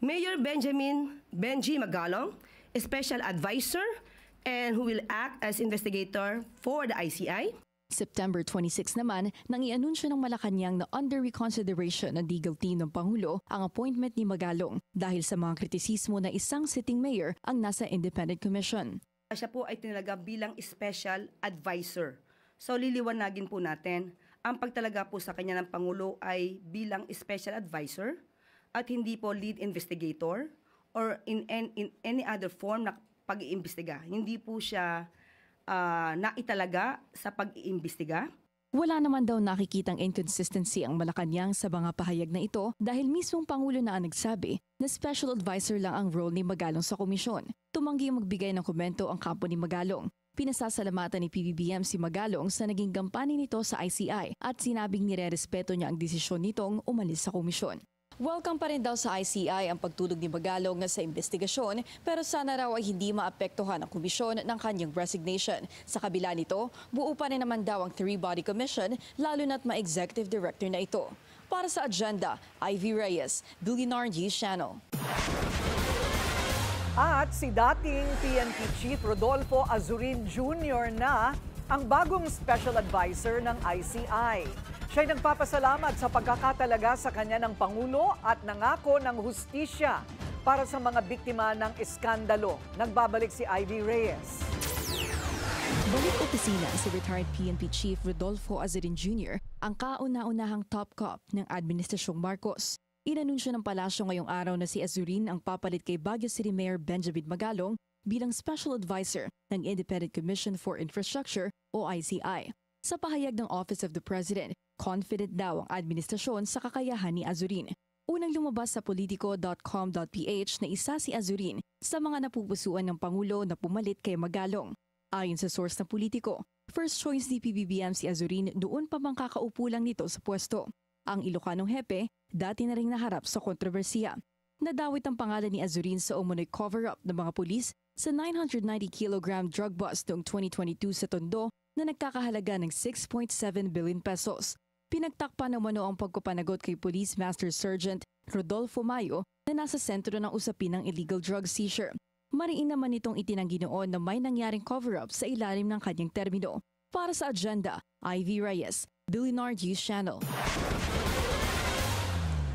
Mayor Benji Magalong, a special advisor, and who will act as investigator for the ICI. September 26 naman, nang i-anunsyo ng Malacanang na under reconsideration ng legal team ng Pangulo ang appointment ni Magalong dahil sa mga kritisismo na isang sitting mayor ang nasa independent commission. Siya po ay tinalaga bilang special advisor. So liliwanagin po natin, ang pagtalaga po sa kanya ng Pangulo ay bilang special advisor at hindi po lead investigator or in any other form na pag-iimbestiga. Hindi po siya naitalaga sa pag-iimbestiga. Wala naman daw nakikitang inconsistency ang Malacanang sa mga pahayag na ito dahil mismong Pangulo na ang nagsabi na special advisor lang ang role ni Magalong sa komisyon. Tumanggi magbigay ng komento ang kampo ni Magalong. Pinasasalamatan ni PBBM si Magalong sa naging gampanin nito sa ICI at sinabing nirerespeto niya ang desisyon nitong umalis sa komisyon. Welcome pa rin daw sa ICI ang pagtulog ni Magalong sa investigasyon pero sana raw ay hindi maapektuhan ang komisyon ng kanyang resignation. Sa kabila nito, buo pa rin naman daw ang three-body commission lalo na't ma-executive director na ito. Para sa agenda, Ivy Reyes, Billionaire News Channel. At si dating PNP Chief Rodolfo Azurin Jr. na ang bagong special advisor ng ICI. Siya'y nagpapasalamat sa pagkakatalaga sa kanya ng Pangulo at nangako ng hustisya para sa mga biktima ng iskandalo. Nagbabalik si Ivy Reyes. Balik opisina si retired PNP Chief Rodolfo Azurin Jr., ang kauna-unahang top cop ng Administrasyong Marcos. Inanunsyo ng palasyo ngayong araw na si Azurin ang papalit kay Baguio City Mayor Benjamin Magalong bilang special advisor ng Independent Commission for Infrastructure o ICI. Sa pahayag ng Office of the President, confident daw ang administrasyon sa kakayahan ni Azurin. Unang lumabas sa politico.com.ph na isa si Azurin sa mga napupusuan ng Pangulo na pumalit kay Magalong. Ayon sa source ng Politico, first choice ni PBBM si Azurin doon pa bang kakaupo lang nito sa pwesto. Ang Ilocanong hepe, dati na ring naharap sa kontrobersiya. Nadawit ang pangalan ni Azurin sa umunoy cover-up ng mga pulis sa 990 kilogram drug bust noong 2022 sa Tondo na nagkakahalaga ng 6.7 billion pesos. Pinagtakpan naman ang pagpapanagot kay Police Master Sergeant Rodolfo Mayo na nasa sentro ng usapin ng illegal drug seizure. Mariin naman itong itinanggi noon na may nangyaring cover-up sa ilalim ng kanyang termino. Para sa agenda, Ivy Reyes, Billionaire News Channel.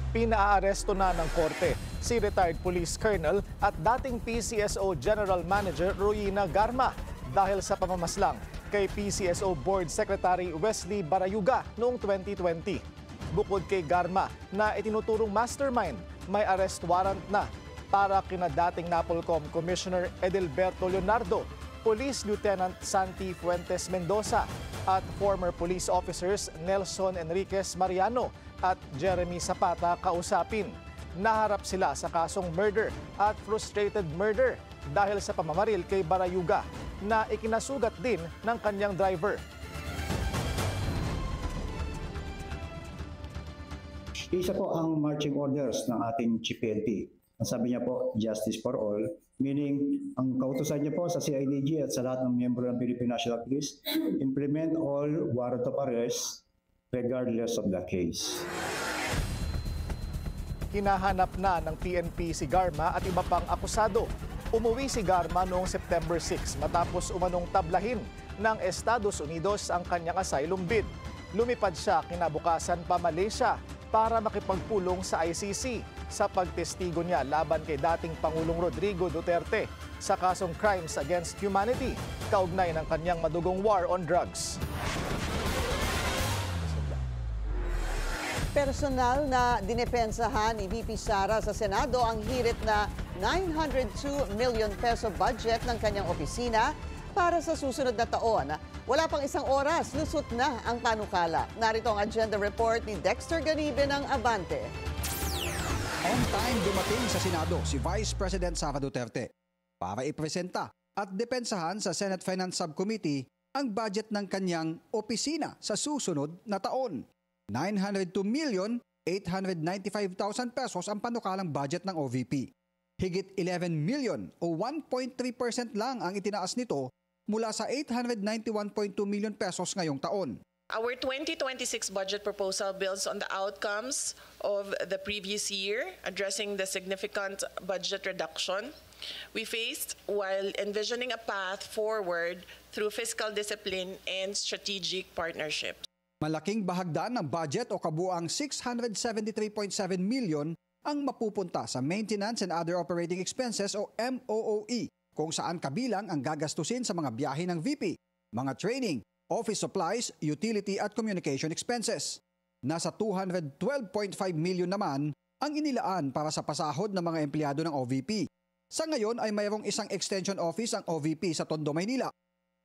Pinaaresto na ng korte si retired police colonel at dating PCSO General Manager Royina Garma dahil sa pamamaslang kay PCSO Board Secretary Wesley Barayuga noong 2020. Bukod kay Garma na itinuturong mastermind, may arrest warrant na para kina dating NAPOLCOM Commissioner Edelberto Leonardo, Police Lieutenant Santi Fuentes Mendoza at former police officers Nelson Enriquez Mariano at Jeremy Zapata kausapin. Naharap sila sa kasong murder at frustrated murder dahil sa pamamaril kay Barayuga na ikinasugat din ng kanyang driver. Isa po ang marching orders ng ating Chief PNP. Ang sabi niya po, justice for all, meaning ang kautusan niya po sa CIDG at sa lahat ng miyembro ng Philippine National Police, implement all warrant of arrest regardless of the case. Hinahanap na ng PNP si Garma at iba pang akusado. Umuwi si Garma noong September 6 matapos umanong tablahin ng Estados Unidos ang kanyang asylum bid. Lumipad siya kinabukasan pa Malaysia para makipagpulong sa ICC sa pagtestigo niya laban kay dating Pangulong Rodrigo Duterte sa kasong Crimes Against Humanity kaugnay ng kanyang madugong war on drugs. Personal na dinepensahan ni VP Sara sa Senado ang hirit na 902 million peso budget ng kanyang opisina para sa susunod na taon. Wala pang isang oras, lusot na ang panukala. Narito ang agenda report ni Dexter Ganibe ng Abante. On time dumating sa Senado si Vice President Sara Duterte para ipresenta at depensahan sa Senate Finance Subcommittee ang budget ng kanyang opisina sa susunod na taon. 902,895,000 pesos ang panukalang budget ng OVP. Higit 11 million o 1.3% lang ang itinaas nito mula sa 891.2 million pesos ngayong taon. Our 2026 budget proposal builds on the outcomes of the previous year, addressing the significant budget reduction we faced while envisioning a path forward through fiscal discipline and strategic partnerships. Malaking bahagdan ng budget o kabuang 673.7 million ang mapupunta sa Maintenance and Other Operating Expenses o MOOE, kung saan kabilang ang gagastusin sa mga biyahe ng VP, mga training, office supplies, utility at communication expenses. Nasa 212.5 million naman ang inilaan para sa pasahod ng mga empleyado ng OVP. Sa ngayon ay mayroong isang extension office ang OVP sa Tondo, Maynila,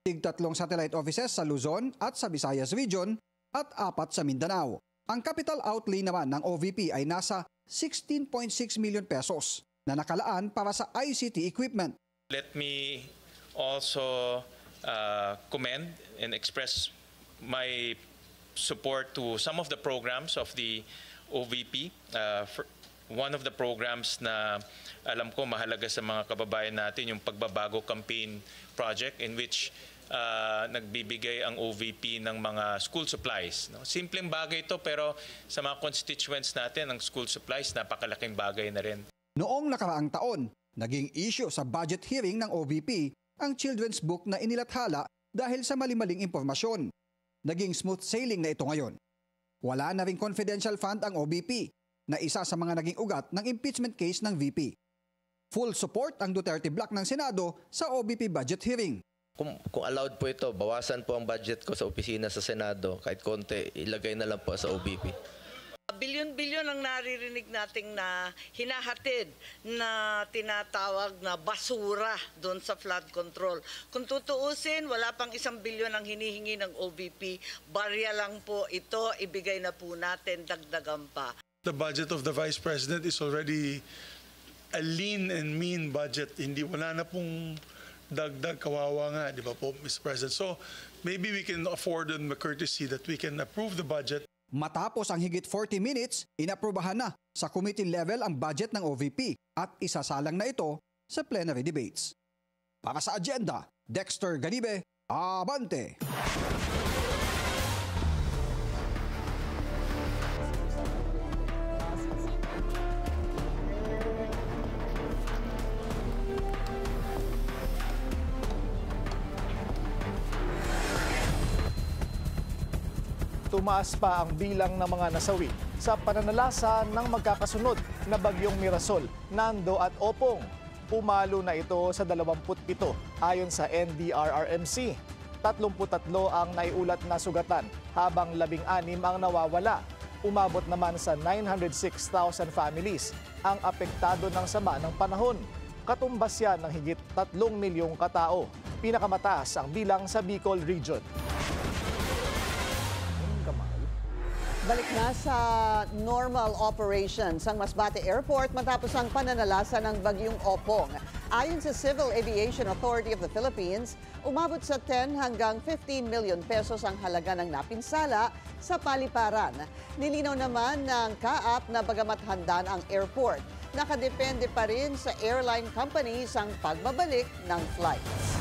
3 satellite offices sa Luzon at sa Visayas Region at 4 sa Mindanao. Ang capital outlay naman ng OVP ay nasa 16.6 million pesos na nakalaan para sa ICT equipment. Let me also commend and express my support to some of the programs of the OVP. One of the programs na alam ko mahalaga sa mga kababayan natin, yung Pagbabago Campaign Project, in which nagbibigay ang OVP ng mga school supplies. Simpleng bagay ito, pero sa mga constituents natin, ang school supplies, napakalaking bagay na rin. Noong nakaraang taon, naging issue sa budget hearing ng OVP ang children's book na inilathala dahil sa mali-maling impormasyon. Naging smooth sailing na ito ngayon. Wala na ring confidential fund ang OVP, na isa sa mga naging ugat ng impeachment case ng VP. Full support ang Duterte Bloc ng Senado sa OVP budget hearing. Kung allowed po ito, bawasan po ang budget ko sa opisina sa Senado, kahit konti, ilagay na lang po sa OVP. Bilyon-bilyon ang naririnig nating na hinahatid na tinatawag na basura doon sa flood control. Kung tutuusin, wala pang 1 bilyon ang hinihingi ng OVP. Barya lang po ito, ibigay na po natin, dagdagan pa. The budget of the Vice President is already a lean and mean budget. Wala na pong dagdag, kawawa nga, di ba po, Mr. President? So maybe we can afford them the courtesy that we can approve the budget. Matapos ang higit 40 minutes, inaprubahan na sa committee level ang budget ng OVP at isasalang na ito sa plenary debates. Para sa agenda, Dexter Ganibe, Abante! Tumaas pa ang bilang ng mga nasawi sa pananalasa ng magkakasunod na bagyong Mirasol, Nando at Opong. Pumalo na ito sa 27 ayon sa NDRRMC. 33 ang naiulat na sugatan habang 16 ang nawawala. Umabot naman sa 906,000 families ang apektado ng sama ng panahon. Katumbas yan ng higit 3 milyong katao. Pinakamataas ang bilang sa Bicol Region. Balik na sa normal operations ang Masbate Airport matapos ang pananalasa ng bagyong Opong. Ayon sa Civil Aviation Authority of the Philippines, umabot sa 10 hanggang 15 million pesos ang halaga ng napinsala sa paliparan. Nilinaw naman ng CAAP na bagamat handa ang airport, nakadepende pa rin sa airline companies ang pagbabalik ng flights.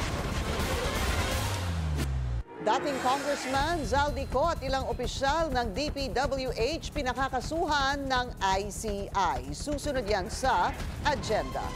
Dating Congressman Zaldi Co at ilang opisyal ng DPWH pinakakasuhan ng ICI. Susunod yan sa agenda.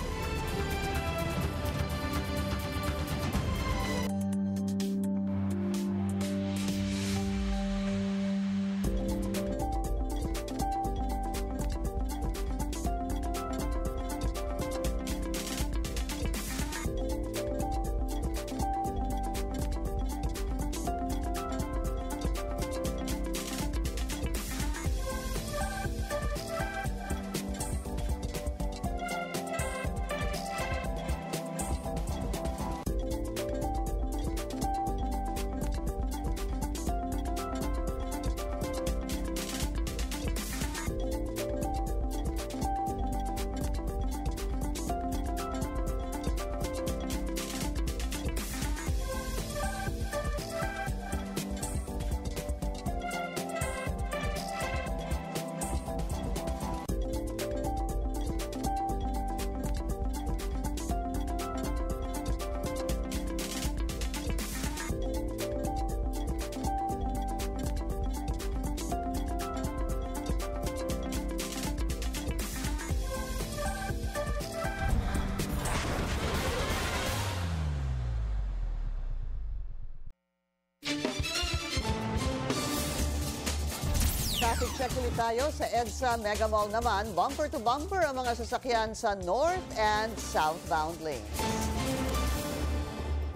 Traffic check ulit tayo sa EDSA Mega Mall naman. Bumper to bumper ang mga sasakyan sa north and southbound lanes.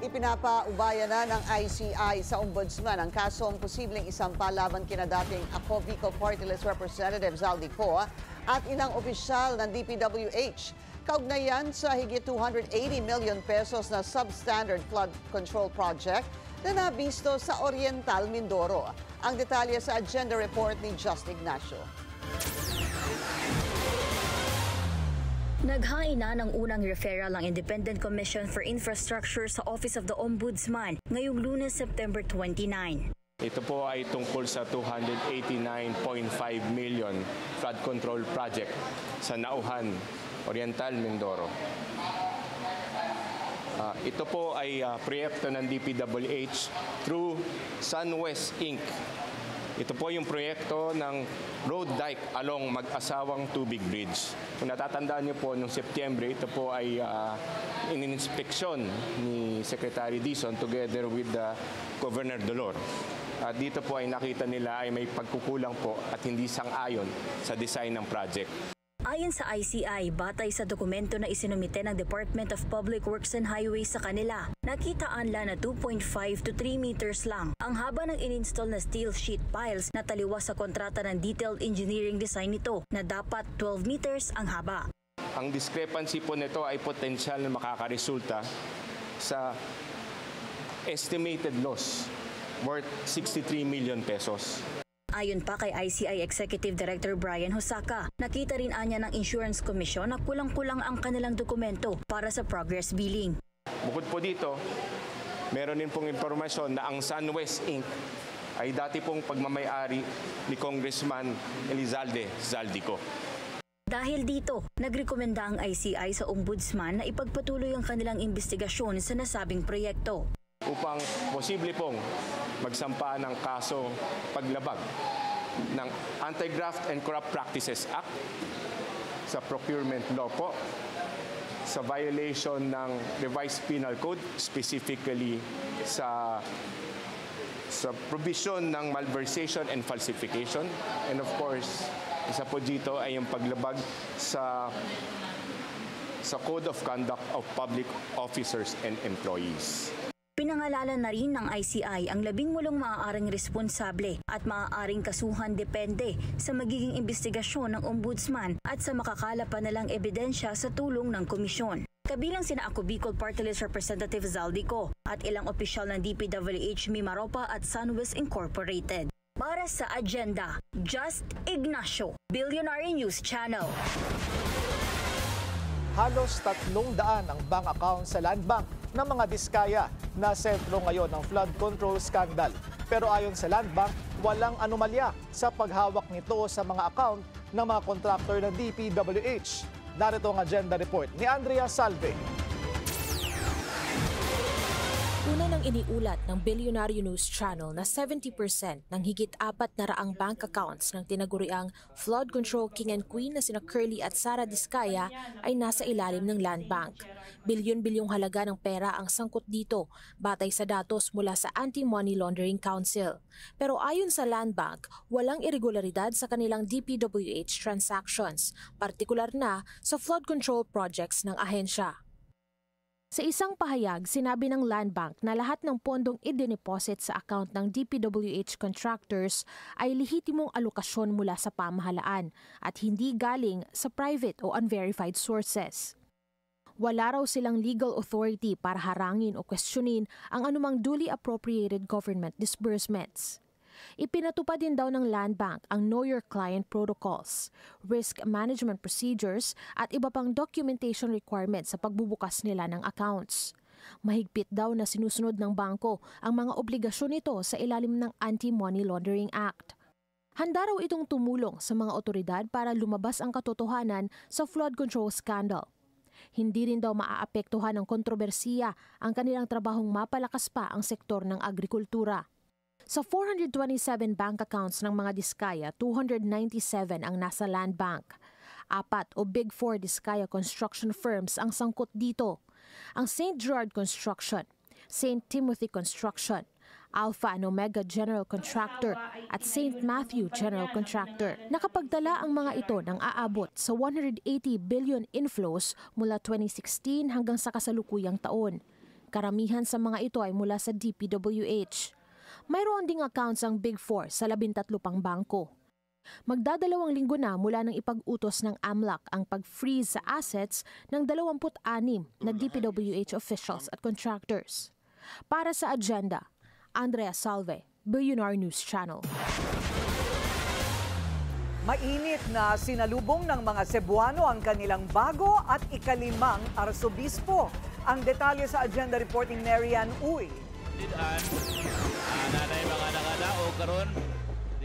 Ipinapaubaya na ng ICI sa Ombudsman ang kasong posibleng isampa laban kina dating Ako Bicol Party List Representative Zaldi Co at ilang opisyal ng DPWH. Kaugnayan sa higit 280 million pesos na substandard flood control project na nabisto sa Oriental Mindoro. Ang detalye sa agenda report ni Just Ignacio. Naghain na ng unang referral ang Independent Commission for Infrastructure sa Office of the Ombudsman ngayong Lunes, September 29. Ito po ay tungkol sa 289.5 million flood control project sa Nauhan, Oriental Mindoro. Ito po ay proyekto ng DPWH through SunWest Inc. Ito po yung proyekto ng road dike along Mag-asawang Tubig Bridge. Kung natatandaan niyo po, noong September, ito po ay ininspeksyon ni Secretary Dizon together with Governor Dolor. At dito po ay nakita nila ay may pagkukulang po at hindi sang-ayon sa design ng project. Ayon sa ICI, batay sa dokumento na isinumite ng Department of Public Works and Highways sa kanila, nakitaan lang na 2.5 to 3 meters lang ang haba ng ininstall na steel sheet piles na taliwas sa kontrata ng detailed engineering design nito na dapat 12 meters ang haba. Ang discrepancy po nito ay potensyal na makakaresulta sa estimated loss worth 63 million pesos. Ayon pa kay ICI Executive Director Brian Hosaka, nakita rin anya ng Insurance Commission na kulang-kulang ang kanilang dokumento para sa progress billing. Bukod po dito, meron din pong impormasyon na ang SunWest Inc. ay dati pong pagmamayari ni Congressman Elizalde Zaldico. Dahil dito, nagrekomenda ang ICI sa Ombudsman na ipagpatuloy ang kanilang investigasyon sa nasabing proyekto. Upang posible pong magsampa ng kaso paglabag ng Anti-Graft and Corrupt Practices Act, sa procurement law po, sa violation ng revised penal code, specifically sa provision ng malversation and falsification, and of course, isa po dito ay yung paglabag sa Code of Conduct of Public Officers and Employees. Pinangalanan na rin ng ICI ang 18 maaaring responsable at maaaring kasuhan depende sa magiging investigasyon ng Ombudsman at sa makakalap pa nalang ebidensya sa tulong ng komisyon. Kabilang sina Ako Bicol Party List Representative Zaldi Co at ilang opisyal ng DPWH Mimaropa at SunWest Incorporated. Para sa agenda, Just Ignacio, Billionaire News Channel. Halos 300 ang bank account sa Land Bank ng mga Diskaya na sentro ngayon ng flood control scandal. Pero ayon sa Land Bank, walang anomalya sa paghawak nito sa mga account ng mga kontraktor ng DPWH. Narito ang agenda report ni Andrea Salve. Una nang iniulat ng Billionaire News Channel na 70% ng higit 400 bank accounts ng tinaguriang flood control king and queen na sina Curly at Sara Diskaya ay nasa ilalim ng Land Bank. Bilyon-bilyong halaga ng pera ang sangkot dito batay sa datos mula sa Anti-Money Laundering Council. Pero ayon sa Land Bank, walang irregularidad sa kanilang DPWH transactions, partikular na sa flood control projects ng ahensya. Sa isang pahayag, sinabi ng Land Bank na lahat ng pondong ideneposit sa account ng DPWH contractors ay lehitimong alokasyon mula sa pamahalaan at hindi galing sa private o unverified sources. Wala raw silang legal authority para harangin o questionin ang anumang duly appropriated government disbursements. Ipinatupad din daw ng Land Bank ang Know Your Client protocols, risk management procedures at iba pang documentation requirements sa pagbubukas nila ng accounts. Mahigpit daw na sinusunod ng bangko ang mga obligasyon nito sa ilalim ng Anti-Money Laundering Act. Handa raw itong tumulong sa mga otoridad para lumabas ang katotohanan sa flood control scandal. Hindi rin daw maaapektuhan ng kontrobersiya ang kanilang trabahong mapalakas pa ang sektor ng agrikultura. Sa 427 bank accounts ng mga Diskaya, 297 ang nasa Land Bank. 4 o Big Four Diskaya construction firms ang sangkot dito. Ang St. Gerard Construction, St. Timothy Construction, Alpha and Omega General Contractor at St. Matthew General Contractor. Nakapagdala ang mga ito ng aabot sa 180 billion inflows mula 2016 hanggang sa kasalukuyang taon. Karamihan sa mga ito ay mula sa DPWH. Mayroon ding accounts ang Big Four sa 13 pang bangko. Magdadalawang linggo na mula nang ipag-utos ng AMLAC ang pag-freeze sa assets ng 26 na DPWH officials at contractors. Para sa agenda, Andrea Salve, Billionaire News Channel. Mainit na sinalubong ng mga Cebuano ang kanilang bago at ikalimang arsobispo. Ang detalye sa agenda reporting Marian Uy.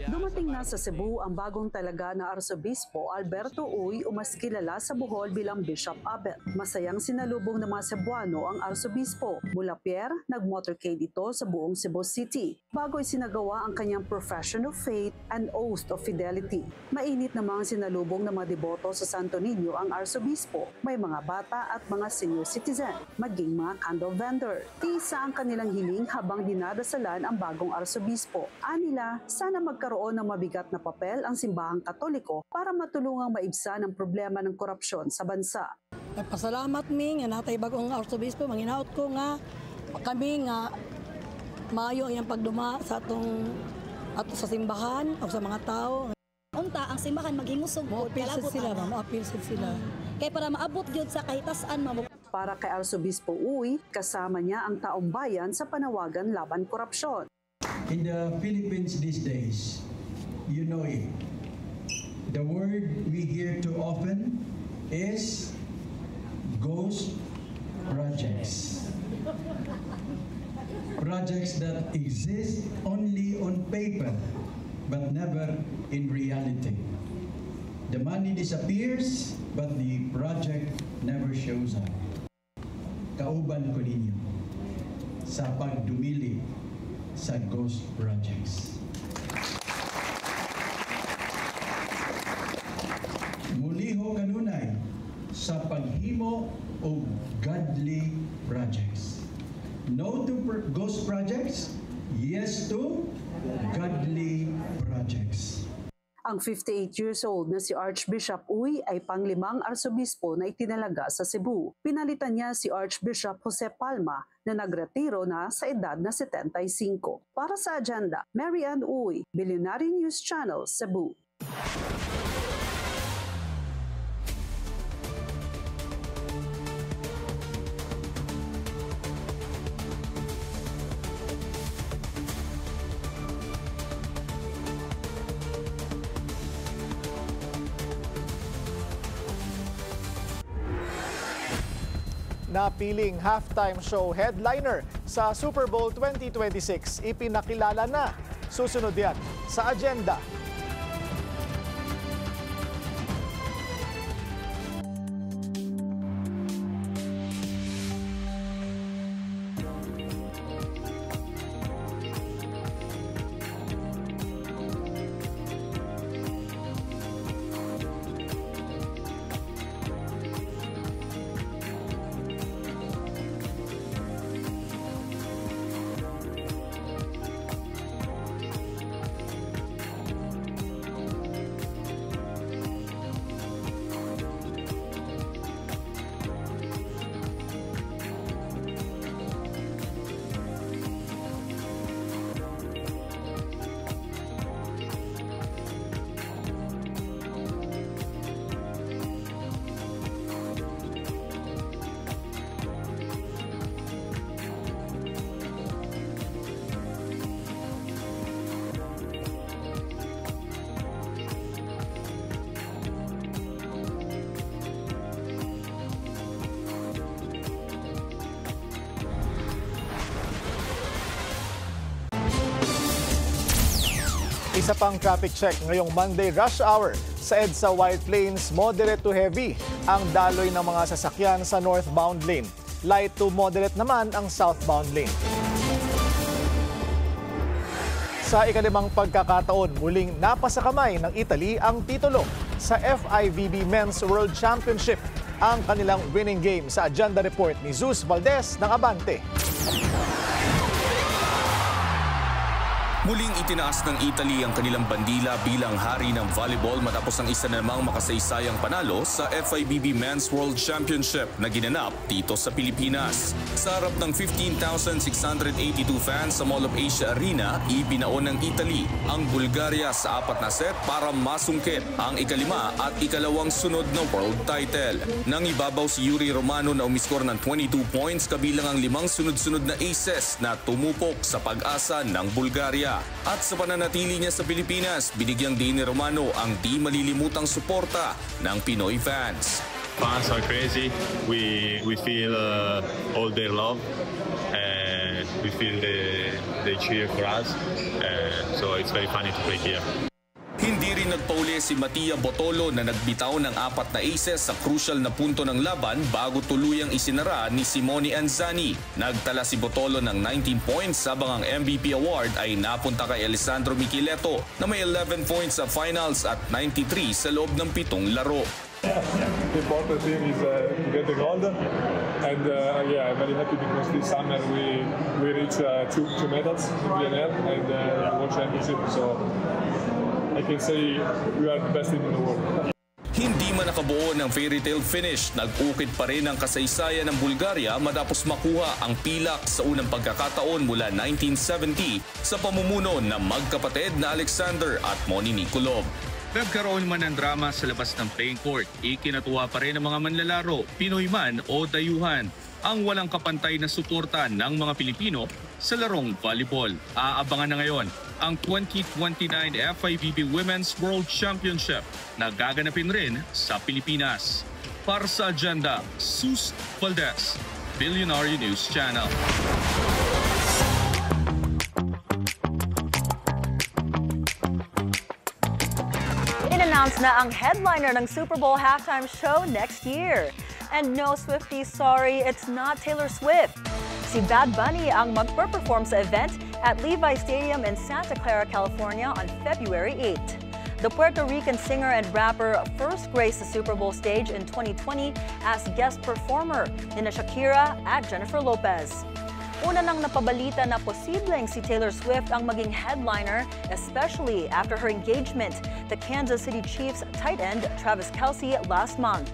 Dumating na sa Cebu ang bagong talaga na Arsobispo Alberto Uy o mas kilala sa Bohol bilang Bishop Abet. Masayang sinalubong ng mga Cebuano ang Arsobispo. Mula Pierre, nag-motorcade ito sa buong Cebu City bago isinagawa ang kanyang profession of faith and oath of fidelity. Mainit namang sinalubong ng mga deboto sa Santo Niño ang Arsobispo. May mga bata at mga senior citizen, maging mga candle vendor. Isa ang kanilang hiling habang dinadasalan ang bagong Arsobispo. Anila, sana magkaroon ng mabigat na papel ang simbahang Katoliko para matulungang maibsan ang problema ng korupsyon sa bansa. Pasalamat mi nga natay bagong arsobispo, manginaot ko nga kami nga maayo ang pagduma sa atong sa simbahan o sa mga tao. Unta ang simbahan maghingusog mo appeal sila. Kay para maabot gyud sa kahitasan mo. Para kay Arsobispo Uy, kasama niya ang taong bayan sa panawagan laban korupsyon. In the Philippines these days, you know it. The word we hear too often is ghost projects. Projects that exist only on paper, but never in reality. The money disappears, but the project never shows up. Kauban ko ninyo sa pagdumili sa ghost projects. Muliho kanunay sa paghimo o godly projects. No to ghost projects, yes to godly projects. Ang 58 years old na si Archbishop Uy ay panglimang arsobispo na itinalaga sa Cebu. Pinalitan niya si Archbishop Jose Palma na nagretiro na sa edad na 75. Para sa agenda, Marian Uy, Billionaire News Channel, Cebu. Napiling halftime show headliner sa Super Bowl 2026. Ipinakilala na. Susunod yan sa agenda. Isa pang traffic check ngayong Monday rush hour sa EDSA White Plains, moderate to heavy ang daloy ng mga sasakyan sa northbound lane. Light to moderate naman ang southbound lane. Sa ikalimang pagkakataon, muling napasakamay ng Italy ang titulo sa FIVB Men's World Championship. Ang kanilang winning game sa agenda report ni Zeus Valdez ng Abante. Muling itinaas ng Italy ang kanilang bandila bilang hari ng volleyball matapos ang isa na namang makasaysayang panalo sa FIVB Men's World Championship na ginanap dito sa Pilipinas. Sa harap ng 15,682 fans sa Mall of Asia Arena, ibinaon ng Italy ang Bulgaria sa 4 na set para masungkit ang ikalima at ikalawang sunod na world title. Nang ibabaw si Yuri Romano na umiskor ng 22 points kabilang ang 5 sunod-sunod na aces na tumupok sa pag-asa ng Bulgaria. At sa pananatili niya sa Pilipinas, binigyang din ni Romano ang di malilimutang suporta ng Pinoy fans. Fans are crazy. We feel all their love, and we feel they cheer for us. So it's very funny to play here. Hindi rin nagpauli si Mattia Botolo na nagbitaw ng 4 na aces sa crucial na punto ng laban bago tuluyang isinara ni Simone Anzani. Nagtala si Botolo ng 19 points habang ang MVP award ay napunta kay Alessandro Michiletto na may 11 points sa finals at 93 sa loob ng 7 laro. The important thing is to get the gold, and I'm very happy because this summer we reached two medals in BNL and World Championship. So I can say we are the best team in the world. Hindi man nakabuo ng fairy tale finish, nag-ukit pa rin ang kasaysayan ng Bulgaria matapos makuha ang pilak sa unang pagkakataon mula 1970 sa pamumuno ng magkapatid na Alexander at Moni Nikolov. Nagkaroon man ng drama sa labas ng playing court, ikinatuwa pa rin ng mga manlalaro, Pinoy man o dayuhan, ang walang kapantay na suporta ng mga Pilipino sa larong volleyball. Aabangan na ngayon ang 2029 FIVB Women's World Championship na gaganapin rin sa Pilipinas. Para sa Agenda, Sus Valdez, Billionaire News Channel. Inannounced na ang headliner ng Super Bowl halftime show next year. And no, Swifties, sorry, it's not Taylor Swift. Si Bad Bunny ang magpe-perform sa event at Levi Stadium in Santa Clara, California on February 8. The Puerto Rican singer and rapper first graced the Super Bowl stage in 2020 as guest performer nina Shakira at Jennifer Lopez. Una nang napabalita na posibleng si Taylor Swift ang maging headliner, especially after her engagement to Kansas City Chiefs tight end Travis Kelce last month.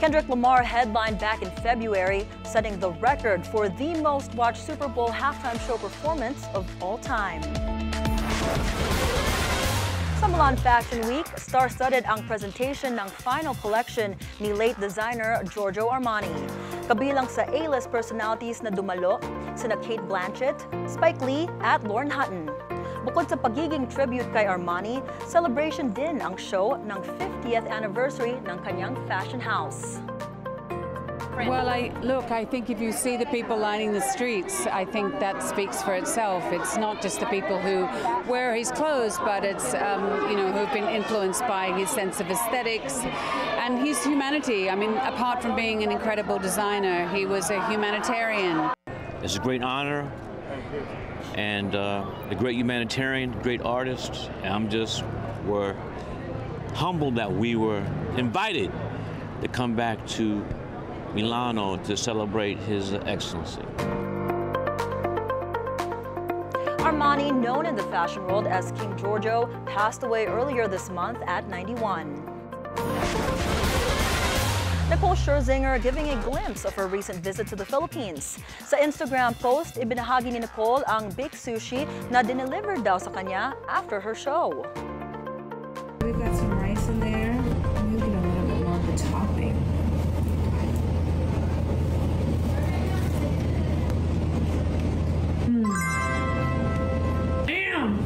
Kendrick Lamar headlined back in February, setting the record for the most watched Super Bowl halftime show performance of all time. Sa Milan Fashion Week, star-studded ang presentation ng final collection ni late designer Giorgio Armani. Kabilang sa A-list personalities na dumalo, sina Kate Blanchett, Spike Lee at Lauren Hutton. Bukod sa pagiging tribute kay Armani, celebration din ang show ng 50th anniversary ng kanyang fashion house. Well, I think if you see the people lining the streets, I think that speaks for itself. It's not just the people who wear his clothes, but it's, who've been influenced by his sense of aesthetics and his humanity. I mean, apart from being an incredible designer, he was a humanitarian. It's a great honor and a great humanitarian, great artist. And we're humbled that we were invited to come back to Milano to celebrate his excellency. Armani, known in the fashion world as King Giorgio, passed away earlier this month at 91. Nicole Scherzinger giving a glimpse of her recent visit to the Philippines. Sa Instagram post, ibinahagi ni Nicole ang big sushi na dineliver daw sa kanya after her show. We've got some rice in there. Maybe a little bit more of the topping. Damn!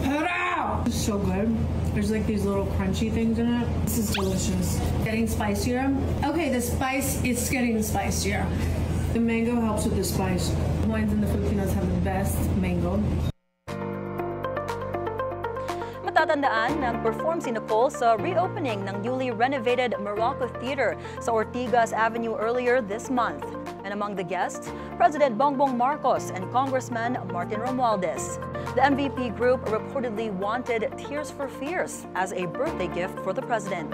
Hurrah! It's so good. There's like these little crunchy things in it. This is delicious. Getting spicier. Okay, the spice, it's getting spicier. The mango helps with the spice. Wines in the Filipinos have the best mango. Matatandaan, nag-perform si Nicole sa reopening ng newly renovated Morocco Theater sa Ortigas Avenue earlier this month. And among the guests, President Bongbong Marcos and Congressman Martin Romualdez. The MVP group reportedly wanted Tears for Fears as a birthday gift for the president.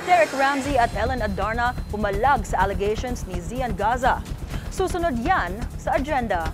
Derek Ramsey at Ellen Adarna pumalag sa allegations ni Zian Gaza. Susunod yan sa agenda.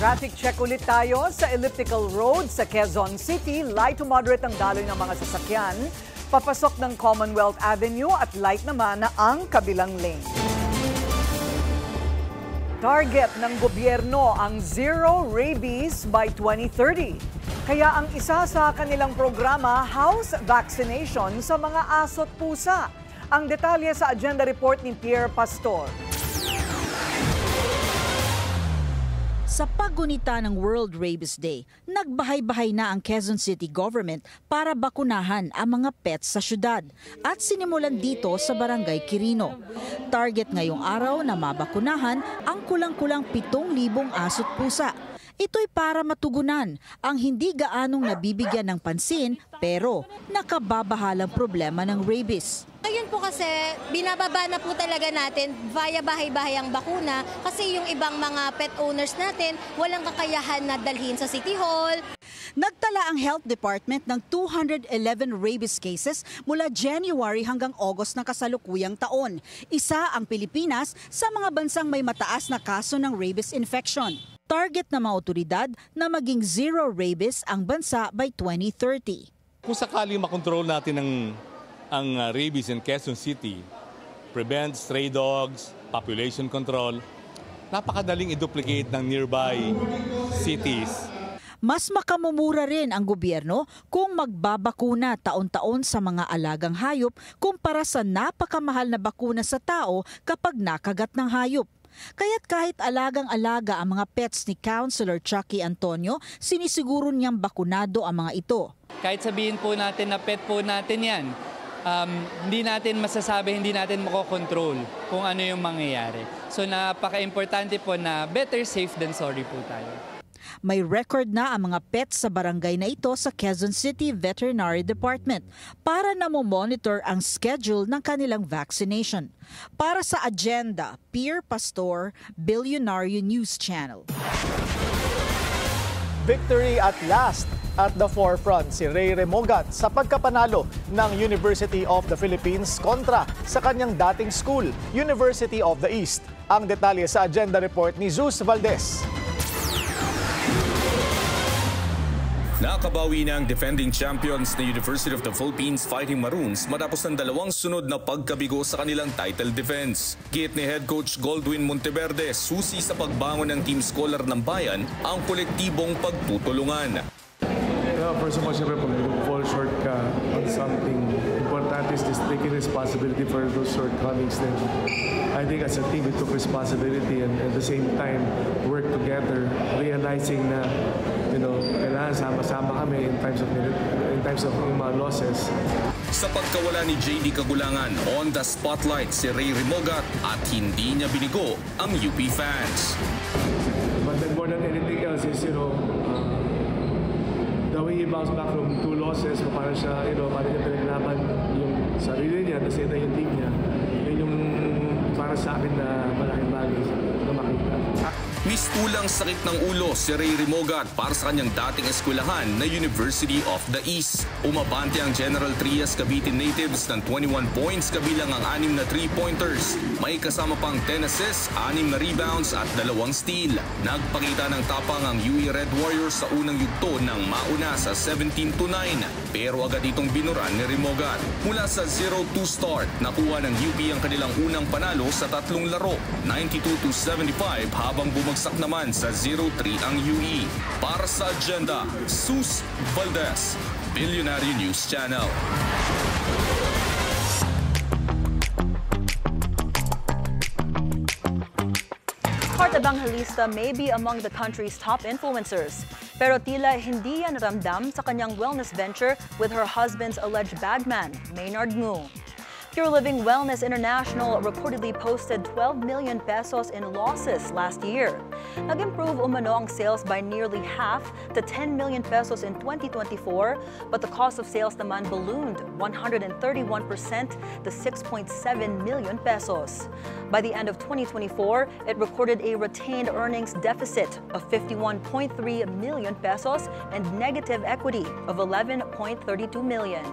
Traffic check ulit tayo sa Elliptical Road sa Quezon City. Light to moderate ang daloy ng mga sasakyan. Papasok ng Commonwealth Avenue at light naman na ang kabilang lane. Target ng gobyerno ang zero rabies by 2030. Kaya ang isa sa kanilang programa, house vaccination sa mga aso't pusa. Ang detalye sa agenda report ni Pierre Pastor. Sa paggunita ng World Rabies Day, nagbahay-bahay na ang Quezon City Government para bakunahan ang mga pets sa syudad at sinimulan dito sa Barangay Quirino. Target ngayong araw na mabakunahan ang kulang-kulang 7,000 aso't pusa. Ito'y para matugunan ang hindi gaanong nabibigyan ng pansin pero nakababahalang problema ng rabies. Ngayon po kasi binababa na po talaga natin via bahay-bahay ang bakuna kasi yung ibang mga pet owners natin walang kakayahan na dalhin sa City Hall. Nagtala ang Health Department ng 211 rabies cases mula January hanggang August ng kasalukuyang taon. Isa ang Pilipinas sa mga bansang may mataas na kaso ng rabies infection. Target ng mga otoridad na maging zero rabies ang bansa by 2030. Kung sakali makontrol natin ang rabies in Quezon City, prevent stray dogs, population control, napakadaling i-duplicate ng nearby cities. Mas makamumura rin ang gobyerno kung magbabakuna taon-taon sa mga alagang hayop kumpara sa napakamahal na bakuna sa tao kapag nakagat ng hayop. Kaya't kahit alagang-alaga ang mga pets ni Councilor Chucky Antonio, sinisiguro niyang bakunado ang mga ito. Kahit sabihin po natin na pet po natin yan, hindi natin masasabi, hindi natin makokontrol kung ano yung mangyayari. So napaka-importante po na better safe than sorry po tayo. May record na ang mga pets sa barangay na ito sa Quezon City Veterinary Department para na monitor ang schedule ng kanilang vaccination. Para sa agenda, Pierre Pastor, Billionario News Channel. Victory at last! At the forefront si Ray Remogat sa pagkapanalo ng University of the Philippines kontra sa kanyang dating school, University of the East. Ang detalye sa agenda report ni Zeus Valdez. Nakabawi na ang defending champions na University of the Philippines Fighting Maroons matapos ng 2 sunod na pagkabigo sa kanilang title defense. Giit ni Head Coach Goldwin Monteverde, susi sa pagbangon ng Team Scholar ng Bayan ang kolektibong pagtutulungan. First of all, siyempre, pag fall short ka on something, important is just taking responsibility for those shortcomings. Then I think as a team, we took responsibility and at the same time, work together, realizing na, kailangan sama-sama kami in times of mga losses. Sa pagkawala ni JD Kagulangan, on the spotlight si Ray Remogat at hindi niya binigo ang UP fans. But then more than anything else is, the way he bounced back from 2 losses, para siya, para niya pinaglaban yung sarili niya, tapos yung team niya. Yun yung para sa akin na malaking bagay na makita. Mistulang sakit ng ulo si Ray Rimogat para sa kanyang dating eskwelahan na University of the East. Umabante ang General Trias Cavite natives ng 21 points kabilang ang 6 na 3-pointers. May kasama pang 10 assists, 6 na rebounds at 2 steal. Nagpakita ng tapang ang UE Red Warriors sa unang yugto ng mauna sa 17-9. Pero agad itong binuran ni Rimogat. Mula sa 0-2 start, nakuha ng UP ang kanilang unang panalo sa 3 laro, 92-75 habang bumagsak naman sa 0-3 ang UE. Para sa Agenda, Sus Valdez, Billionaire News Channel. Heart Evangelista may be among the country's top influencers, pero tila hindi yan ramdam sa kanyang wellness venture with her husband's alleged bagman, Maynard Ngu. Pure Living Wellness International reportedly posted 12 million pesos in losses last year. Nag-improve umano ang sales by nearly half to 10 million pesos in 2024, but the cost of sales naman ballooned 131% to 6.7 million pesos. By the end of 2024, it recorded a retained earnings deficit of 51.3 million pesos and negative equity of 11.32 million.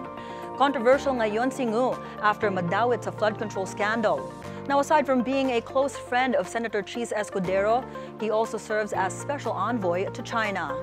Controversial ngayon si Ngu after madawit sa flood control scandal. Now, aside from being a close friend of Senator Chis Escudero, he also serves as special envoy to China.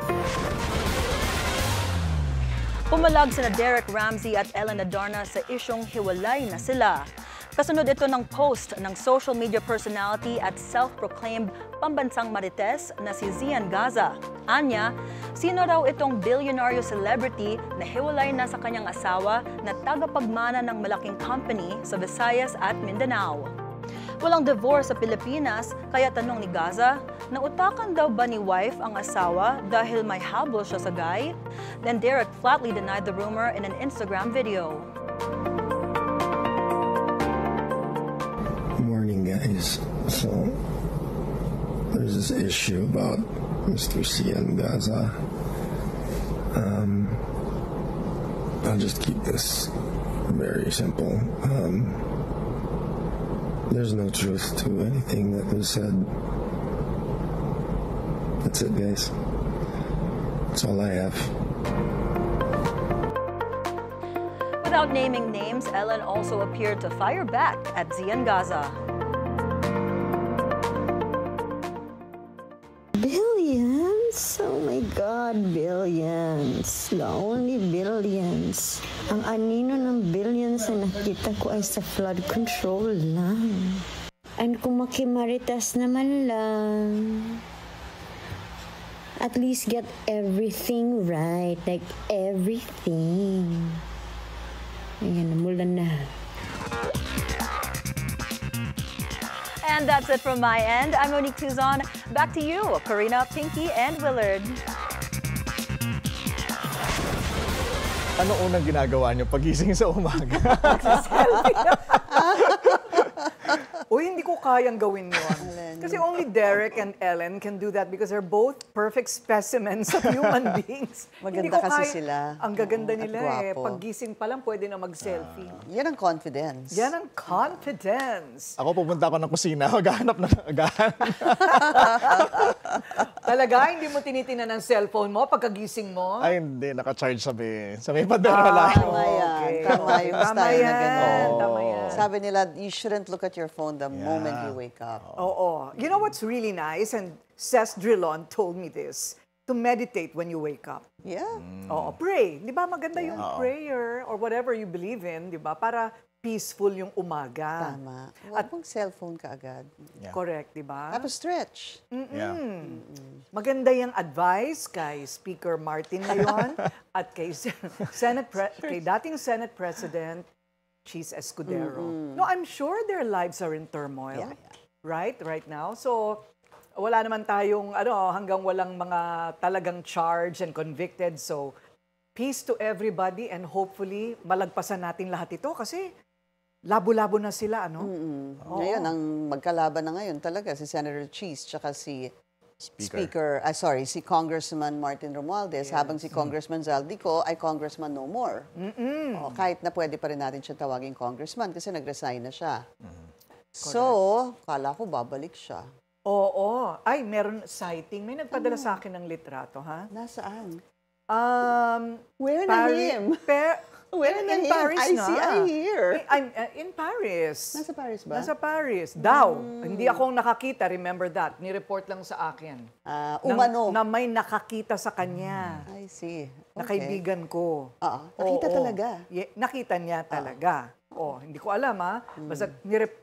Pumalag sina Derek Ramsey at Ellen Adarna sa isyong hiwalay na sila. Kasunod ito ng post ng social media personality at self-proclaimed pambansang marites na si Zian Gaza. Anya, sino raw itong bilyonaryo celebrity na hiwalay na sa kanyang asawa na tagapagmana ng malaking company sa Visayas at Mindanao. Walang divorce sa Pilipinas, kaya tanong ni Gaza, nautakan daw ba ni wife ang asawa dahil may habol siya sa guy? Then Derek flatly denied the rumor in an Instagram video. Morning, guys. So, there's this issue about Mr. Zian Gaza. I'll just keep this very simple. There's no truth to anything that was said. That's it, guys. That's all I have. Without naming names, Ellen also appeared to fire back at Zian Gaza. Billions? Oh my God, billions. The only billions. Ang anino ng billions na nakita ko ay sa flood control lang. And kung makimaritas naman lang, at least get everything right. Like everything. Ayan, namulan na. And that's it from my end. I'm Monique Tuzon. Back to you, Karina, Pinky, and Willard. Ano unang ginagawa niyo pagising sa umaga? Uy, hindi ko kayang gawin yun. Kasi only Derek and Ellen can do that because they're both perfect specimens of human beings. Maganda kasi sila. Ang gaganda nila eh. Paggising pa lang, pwede na mag-selfie. Yan ang confidence. Yan ang confidence. Ako pupunta ako ng kusina, maghanap na ng agahan. Talaga, hindi mo tinitingnan ng cellphone mo pagkagising mo? Ay, hindi. Naka-charge sa may padera lang. Tama yan. Tama yung style na gano'n. Tama yan. Sabi nila, you shouldn't look at your phone the moment you wake up. Oo. You know what's really nice? And Cess Drillon told me this. To meditate when you wake up. Yeah. Oo, pray. Di ba maganda yung prayer or whatever you believe in, di ba? Para peaceful yung umaga. Tama. At mong cellphone ka agad. Yeah. Correct, di ba? Tapos stretch. Maganda yung advice kay Speaker Martin ngayon at kay kay dating Senate President Chis Escudero. No, I'm sure their lives are in turmoil. Right now. So, wala naman tayong hanggang walang mga talagang charged and convicted. So, peace to everybody and hopefully malagpasan natin lahat ito kasi labo-labo na sila, ano? Ngayon, ang magkalaban na ngayon talaga si Senator Chis tsaka si si Congressman Martin Romualdez, habang si Congressman Zaldico ay Congressman no more. Kahit na pwede pa rin natin siya tawagin congressman kasi nag-resign na siya. So, kala ko babalik siya. Oo. Ay, meron sighting. May nagpadala sa akin ng litrato, ha? Nasaan? Where na him? Where na in him? Paris I na. see, I hear. I'm in Paris. Nasa Paris ba? Nasa Paris. Daw. Hindi ako nakakita, remember that. Ni-report lang sa akin. Umano. Na may nakakita sa kanya. I see. Na kaibigan ko. Nakita talaga? Nakita niya talaga. Hindi ko alam, ha? Basta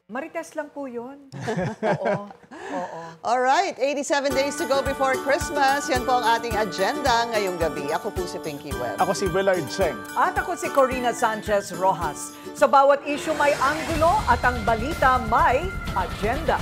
Marites lang po yun. Oo. Alright, 87 days to go before Christmas. Yan po ang ating agenda ngayong gabi. Ako po si Pinky Webb. Ako si Willard Cheng. At ako si Corina Sanchez Rojas. Sa bawat issue may anggulo at ang balita may agenda.